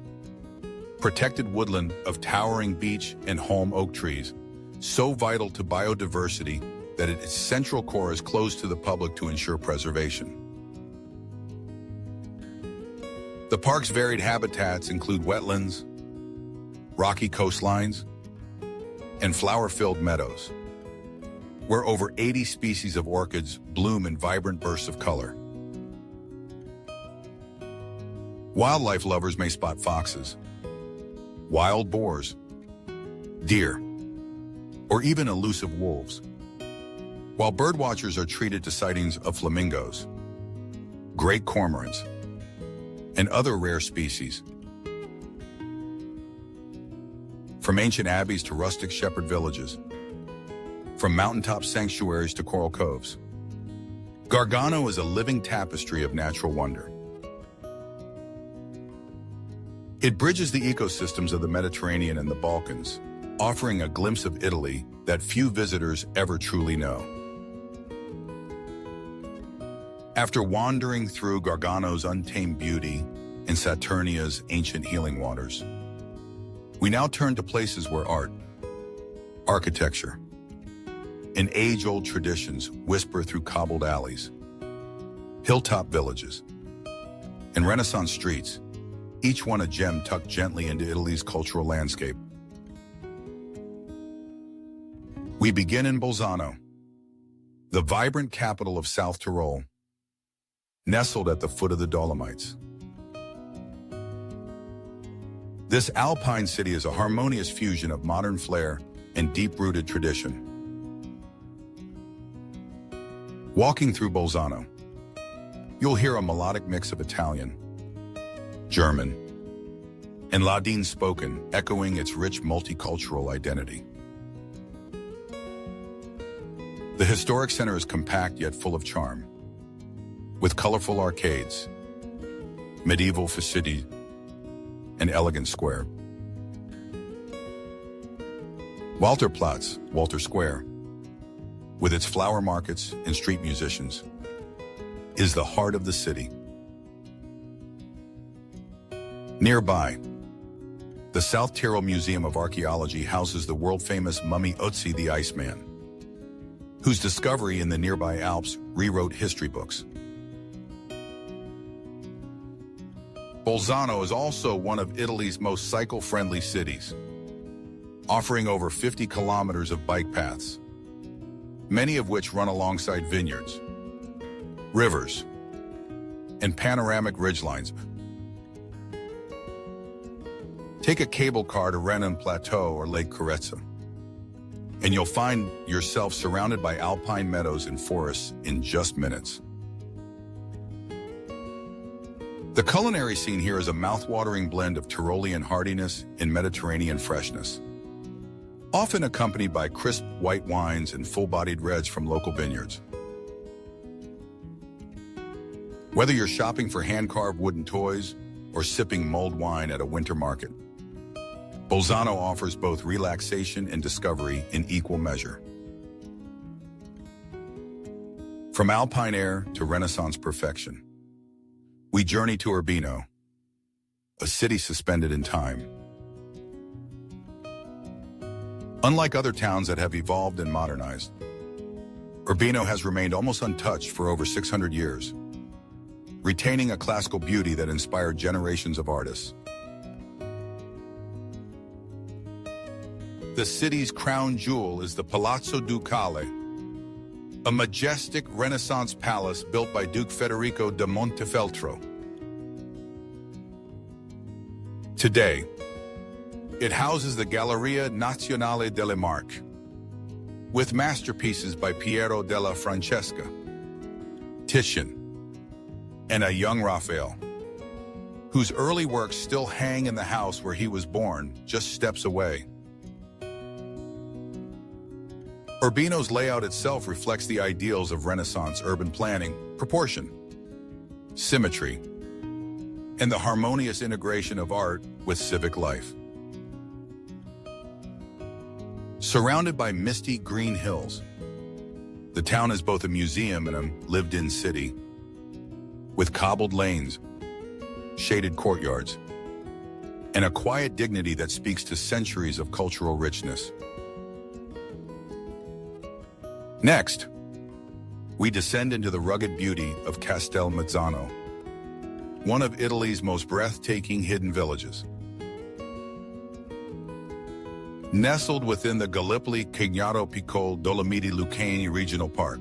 protected woodland of towering beech and holm oak trees, so vital to biodiversity that its central core is closed to the public to ensure preservation. The park's varied habitats include wetlands, rocky coastlines, and flower-filled meadows, where over 80 species of orchids bloom in vibrant bursts of color. Wildlife lovers may spot foxes, wild boars, deer, or even elusive wolves, while birdwatchers are treated to sightings of flamingos, great cormorants, and other rare species. From ancient abbeys to rustic shepherd villages, from mountaintop sanctuaries to coral coves, Gargano is a living tapestry of natural wonder. It bridges the ecosystems of the Mediterranean and the Balkans, offering a glimpse of Italy that few visitors ever truly know. After wandering through Gargano's untamed beauty and Saturnia's ancient healing waters, we now turn to places where art, architecture, and age-old traditions whisper through cobbled alleys, hilltop villages, and Renaissance streets, each one a gem tucked gently into Italy's cultural landscape. We begin in Bolzano, the vibrant capital of South Tyrol, nestled at the foot of the Dolomites. This alpine city is a harmonious fusion of modern flair and deep-rooted tradition. Walking through Bolzano, you'll hear a melodic mix of Italian, German, and Ladin spoken, echoing its rich multicultural identity. The historic center is compact yet full of charm, with colorful arcades, medieval facilities, and elegant square. Walterplatz, Walter Square, with its flower markets and street musicians, is the heart of the city. Nearby, the South Tyrol Museum of Archaeology houses the world-famous mummy Otzi the Iceman, whose discovery in the nearby Alps rewrote history books. Bolzano is also one of Italy's most cycle-friendly cities, offering over 50 kilometers of bike paths, many of which run alongside vineyards, rivers, and panoramic ridgelines. Take a cable car to Renan Plateau or Lake Carezza, and you'll find yourself surrounded by alpine meadows and forests in just minutes. The culinary scene here is a mouth-watering blend of Tyrolean hardiness and Mediterranean freshness, often accompanied by crisp white wines and full-bodied reds from local vineyards. Whether you're shopping for hand-carved wooden toys or sipping mulled wine at a winter market, Bolzano offers both relaxation and discovery in equal measure. From alpine air to Renaissance perfection, we journey to Urbino, a city suspended in time. Unlike other towns that have evolved and modernized, Urbino has remained almost untouched for over 600 years, retaining a classical beauty that inspired generations of artists. The city's crown jewel is the Palazzo Ducale, a majestic Renaissance palace built by Duke Federico da Montefeltro. Today, it houses the Galleria Nazionale delle Marche, with masterpieces by Piero della Francesca, Titian, and a young Raphael, whose early works still hang in the house where he was born, just steps away. Urbino's layout itself reflects the ideals of Renaissance urban planning, proportion, symmetry, and the harmonious integration of art with civic life. Surrounded by misty green hills, the town is both a museum and a lived-in city, with cobbled lanes, shaded courtyards, and a quiet dignity that speaks to centuries of cultural richness. Next, we descend into the rugged beauty of Castelmazzano, one of Italy's most breathtaking hidden villages. Nestled within the Gallipoli Cignato Piccolo Dolomiti Lucani Regional Park,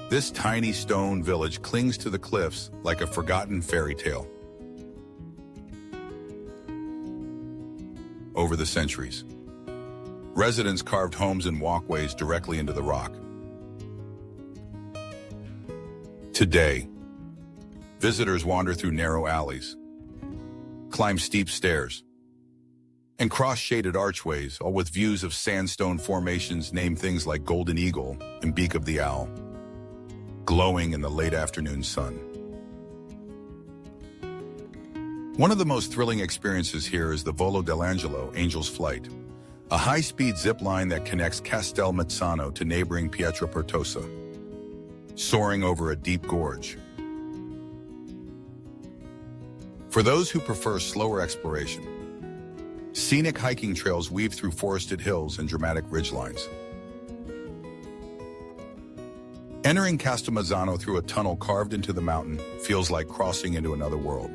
this tiny stone village clings to the cliffs like a forgotten fairy tale. Over the centuries, Residents carved homes and walkways directly into the rock. Today, visitors wander through narrow alleys, climb steep stairs, and cross shaded archways, all with views of sandstone formations named things like Golden Eagle and Beak of the Owl, glowing in the late afternoon sun. One of the most thrilling experiences here is the Volo dell'Angelo, Angel's Flight, a high-speed zip line that connects Castel Mazzano to neighboring Pietrapertosa, soaring over a deep gorge. For those who prefer slower exploration, scenic hiking trails weave through forested hills and dramatic ridgelines. Entering Castelmazzano through a tunnel carved into the mountain feels like crossing into another world.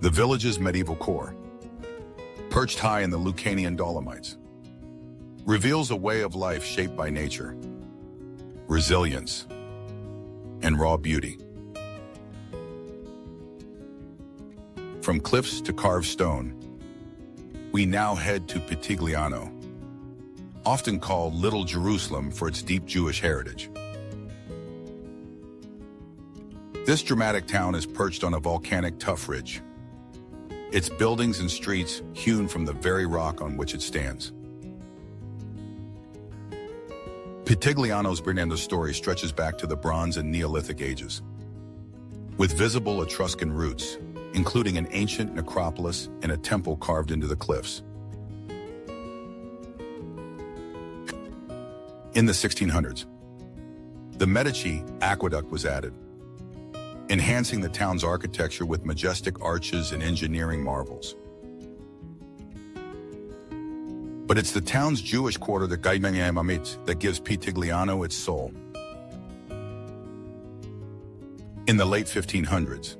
The village's medieval core, perched high in the Lucanian Dolomites, reveals a way of life shaped by nature, resilience, and raw beauty. From cliffs to carved stone, we now head to Pitigliano, often called Little Jerusalem for its deep Jewish heritage. This dramatic town is perched on a volcanic tuff ridge, its buildings and streets hewn from the very rock on which it stands. Pitigliano's Bernardo story stretches back to the Bronze and Neolithic ages, with visible Etruscan roots, including an ancient necropolis and a temple carved into the cliffs. In the 1600s, the Medici aqueduct was added, enhancing the town's architecture with majestic arches and engineering marvels. But it's the town's Jewish quarter, the that gives Pitigliano its soul. In the late 1500s,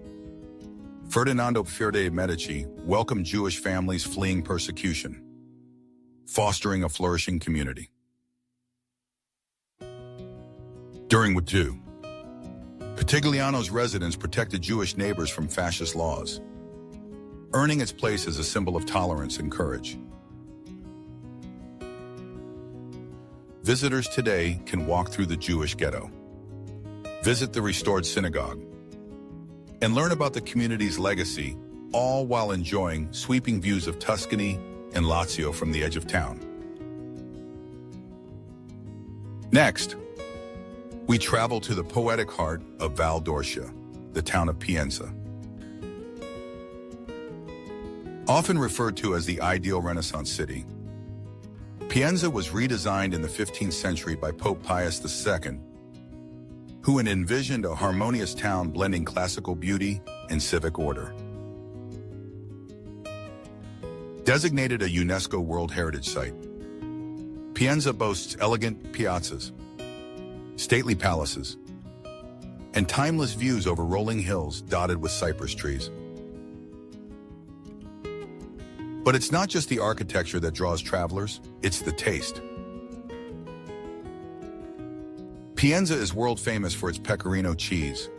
Ferdinando de' Medici welcomed Jewish families fleeing persecution, fostering a flourishing community. During World War II, Pitigliano's residents protected Jewish neighbors from fascist laws, earning its place as a symbol of tolerance and courage. Visitors today can walk through the Jewish ghetto, visit the restored synagogue, and learn about the community's legacy, all while enjoying sweeping views of Tuscany and Lazio from the edge of town. Next, we travel to the poetic heart of Val d'Orcia, the town of Pienza. Often referred to as the ideal Renaissance city, Pienza was redesigned in the 15th century by Pope Pius II, who envisioned a harmonious town blending classical beauty and civic order. Designated a UNESCO World Heritage Site, Pienza boasts elegant piazzas, stately palaces, and timeless views over rolling hills dotted with cypress trees. But it's not just the architecture that draws travelers, it's the taste. Pienza is world famous for its pecorino cheese,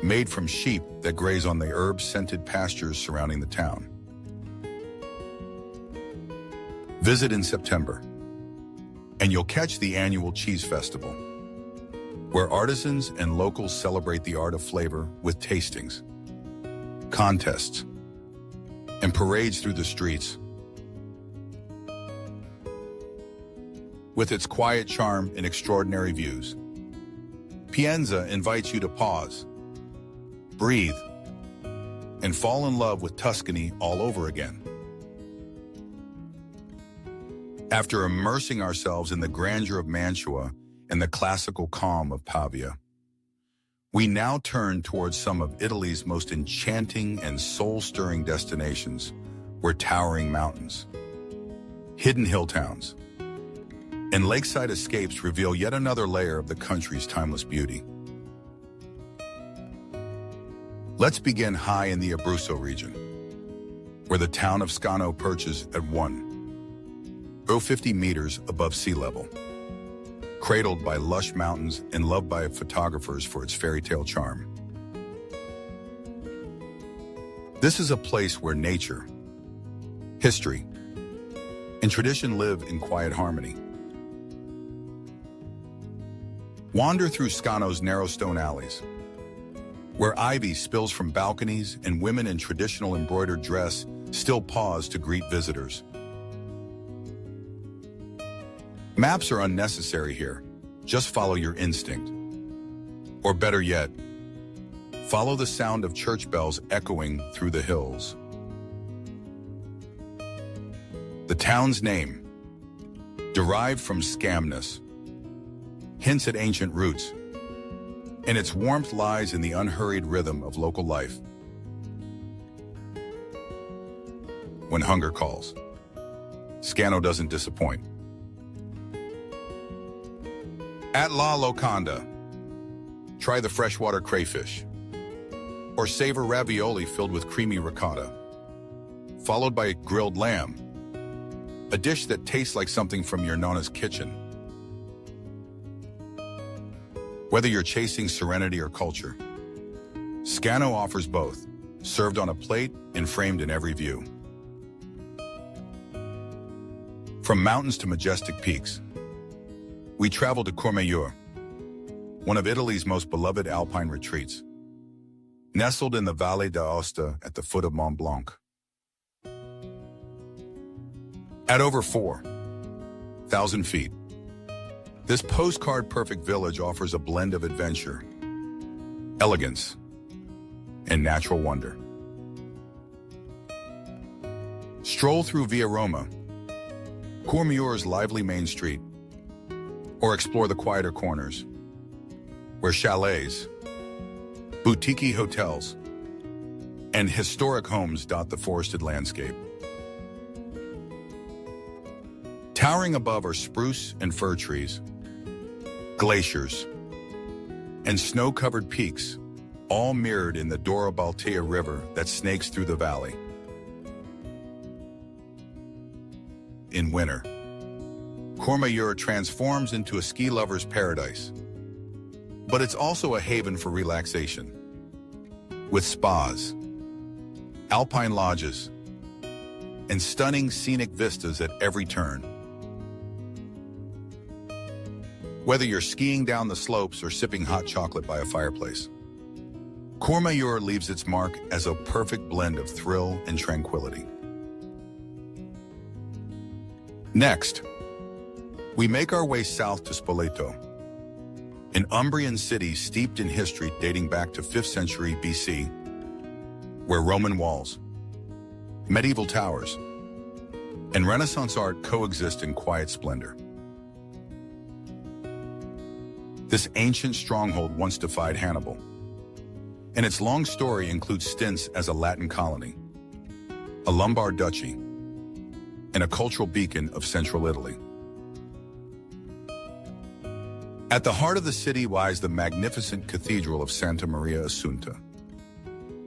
made from sheep that graze on the herb-scented pastures surrounding the town. Visit in September, and you'll catch the annual Cheese Festival, where artisans and locals celebrate the art of flavor with tastings, contests, and parades through the streets. With its quiet charm and extraordinary views, Pienza invites you to pause, breathe, and fall in love with Tuscany all over again. After immersing ourselves in the grandeur of Mantua and the classical calm of Pavia, we now turn towards some of Italy's most enchanting and soul-stirring destinations, where towering mountains, hidden hill towns, and lakeside escapes reveal yet another layer of the country's timeless beauty. Let's begin high in the Abruzzo region, where the town of Scano perches at 150 meters above sea level, cradled by lush mountains and loved by photographers for its fairy tale charm. This is a place where nature, History and tradition live in quiet harmony. Wander through Scano's narrow stone alleys, where ivy spills from balconies and women in traditional embroidered dress still pause to greet visitors. Maps are unnecessary here. Just follow your instinct. Or better yet, follow the sound of church bells echoing through the hills. The town's name, derived from Scamnus, hints at ancient roots, and its warmth lies in the unhurried rhythm of local life. When hunger calls, Scano doesn't disappoint. At La Locanda, try the freshwater crayfish, or savor ravioli filled with creamy ricotta, followed by grilled lamb, a dish that tastes like something from your nonna's kitchen. Whether you're chasing serenity or culture, Scano offers both, served on a plate and framed in every view. From mountains to majestic peaks, we travel to Courmayeur, one of Italy's most beloved alpine retreats, nestled in the Valle d'Aosta at the foot of Mont Blanc. At over 4,000 feet, this postcard-perfect village offers a blend of adventure, elegance, and natural wonder. Stroll through Via Roma, Courmayeur's lively main street, or explore the quieter corners, where chalets, boutique hotels, and historic homes dot the forested landscape. Towering above are spruce and fir trees, glaciers, and snow-covered peaks, all mirrored in the Dora Baltea River that snakes through the valley. In winter, Courmayeur transforms into a ski lover's paradise, but it's also a haven for relaxation, with spas, alpine lodges, and stunning scenic vistas at every turn. Whether you're skiing down the slopes or sipping hot chocolate by a fireplace, Courmayeur leaves its mark as a perfect blend of thrill and tranquility. Next, we make our way south to Spoleto, an Umbrian city steeped in history dating back to 5th century BC, where Roman walls, medieval towers, and Renaissance art coexist in quiet splendor. This ancient stronghold once defied Hannibal, and its long story includes stints as a Latin colony, a Lombard duchy, and a cultural beacon of central Italy. At the heart of the city lies the magnificent Cathedral of Santa Maria Assunta.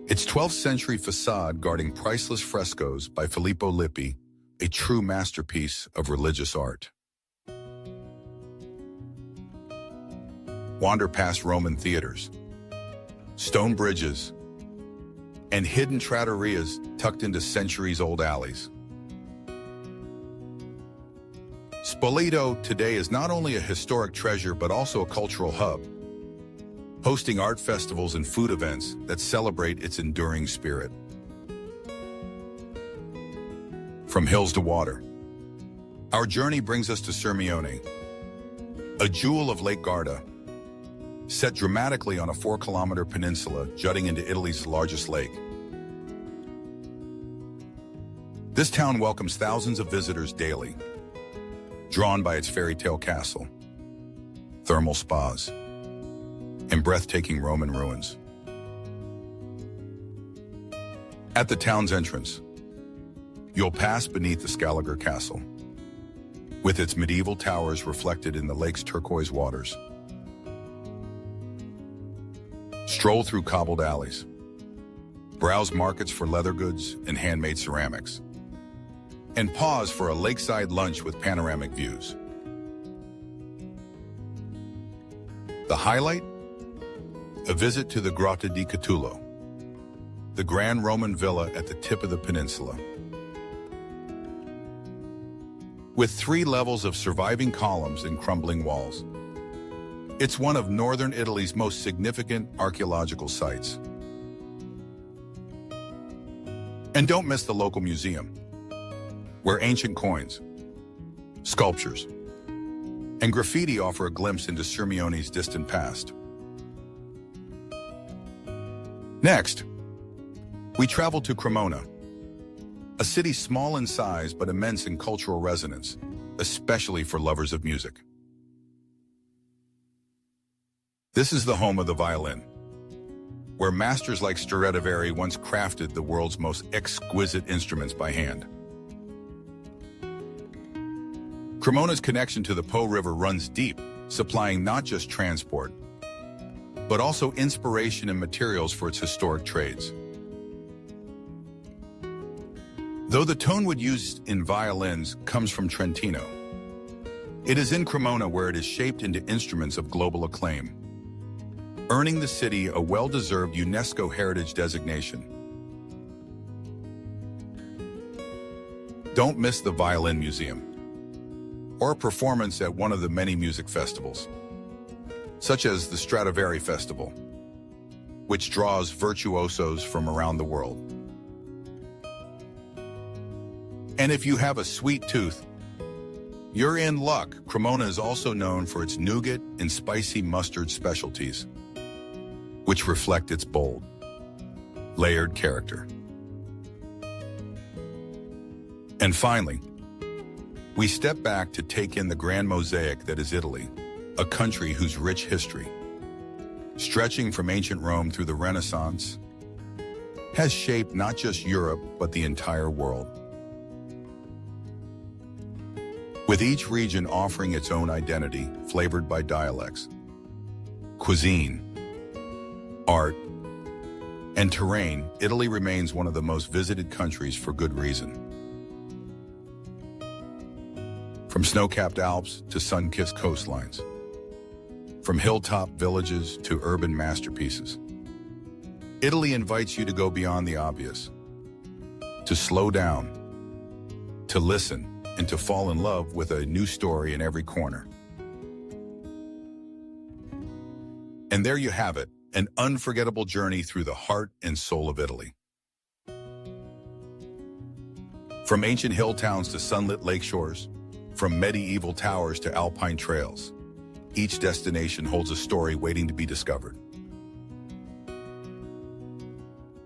Its 12th century facade guarding priceless frescoes by Filippo Lippi, a true masterpiece of religious art. Wander past Roman theaters, stone bridges, and hidden trattorias tucked into centuries-old alleys. Spoleto today is not only a historic treasure but also a cultural hub, hosting art festivals and food events that celebrate its enduring spirit. From hills to water, our journey brings us to Sirmione, a jewel of Lake Garda, set dramatically on a 4-kilometer peninsula jutting into Italy's largest lake. This town welcomes thousands of visitors daily, drawn by its fairy tale castle, thermal spas, and breathtaking Roman ruins. At the town's entrance, you'll pass beneath the Scaliger Castle, with its medieval towers reflected in the lake's turquoise waters. Stroll through cobbled alleys, browse markets for leather goods and handmade ceramics, and pause for a lakeside lunch with panoramic views. The highlight? A visit to the Grotta di Catullo, the grand Roman villa at the tip of the peninsula. with 3 levels of surviving columns and crumbling walls. It's one of northern Italy's most significant archaeological sites. And don't miss the local museum, where ancient coins, sculptures, and graffiti offer a glimpse into Sirmione's distant past. Next, we travel to Cremona, a city small in size but immense in cultural resonance, especially for lovers of music. This is the home of the violin, where masters like Stradivari once crafted the world's most exquisite instruments by hand. Cremona's connection to the Po River runs deep, supplying not just transport, but also inspiration and materials for its historic trades. Though the tonewood used in violins comes from Trentino, it is in Cremona where it is shaped into instruments of global acclaim, earning the city a well-deserved UNESCO heritage designation. Don't miss the Violin Museum, or a performance at one of the many music festivals, such as the Stradivari Festival, which draws virtuosos from around the world. And if you have a sweet tooth, you're in luck. Cremona is also known for its nougat and spicy mustard specialties, which reflect its bold, layered character. And finally, we step back to take in the grand mosaic that is Italy, a country whose rich history, stretching from ancient Rome through the Renaissance, has shaped not just Europe, but the entire world. With each region offering its own identity, flavored by dialects, cuisine, art, and terrain, Italy remains one of the most visited countries for good reason. From snow-capped Alps to sun-kissed coastlines, from hilltop villages to urban masterpieces, Italy invites you to go beyond the obvious, to slow down, to listen, and to fall in love with a new story in every corner. And there you have it, an unforgettable journey through the heart and soul of Italy. From ancient hill towns to sunlit lake shores, from medieval towers to alpine trails, each destination holds a story waiting to be discovered.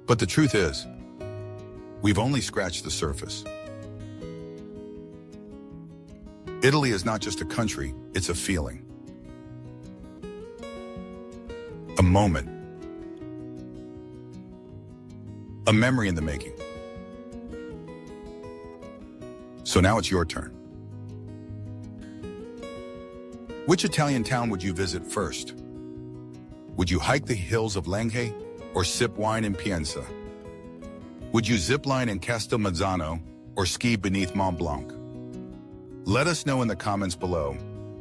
But the truth is, we've only scratched the surface. Italy is not just a country, it's a feeling. A moment. A memory in the making. So now it's your turn. Which Italian town would you visit first? Would you hike the hills of Langhe or sip wine in Pienza? Would you zipline in Castelmazzano or ski beneath Mont Blanc? Let us know in the comments below.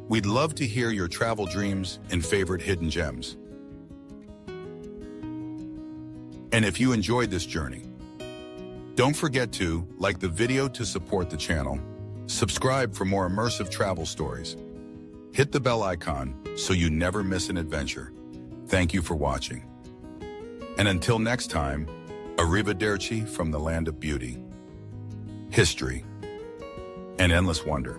We'd love to hear your travel dreams and favorite hidden gems. And if you enjoyed this journey, don't forget to like the video to support the channel, subscribe for more immersive travel stories, hit the bell icon so you never miss an adventure. Thank you for watching. And until next time, arrivederci from the land of beauty, history, and endless wonder.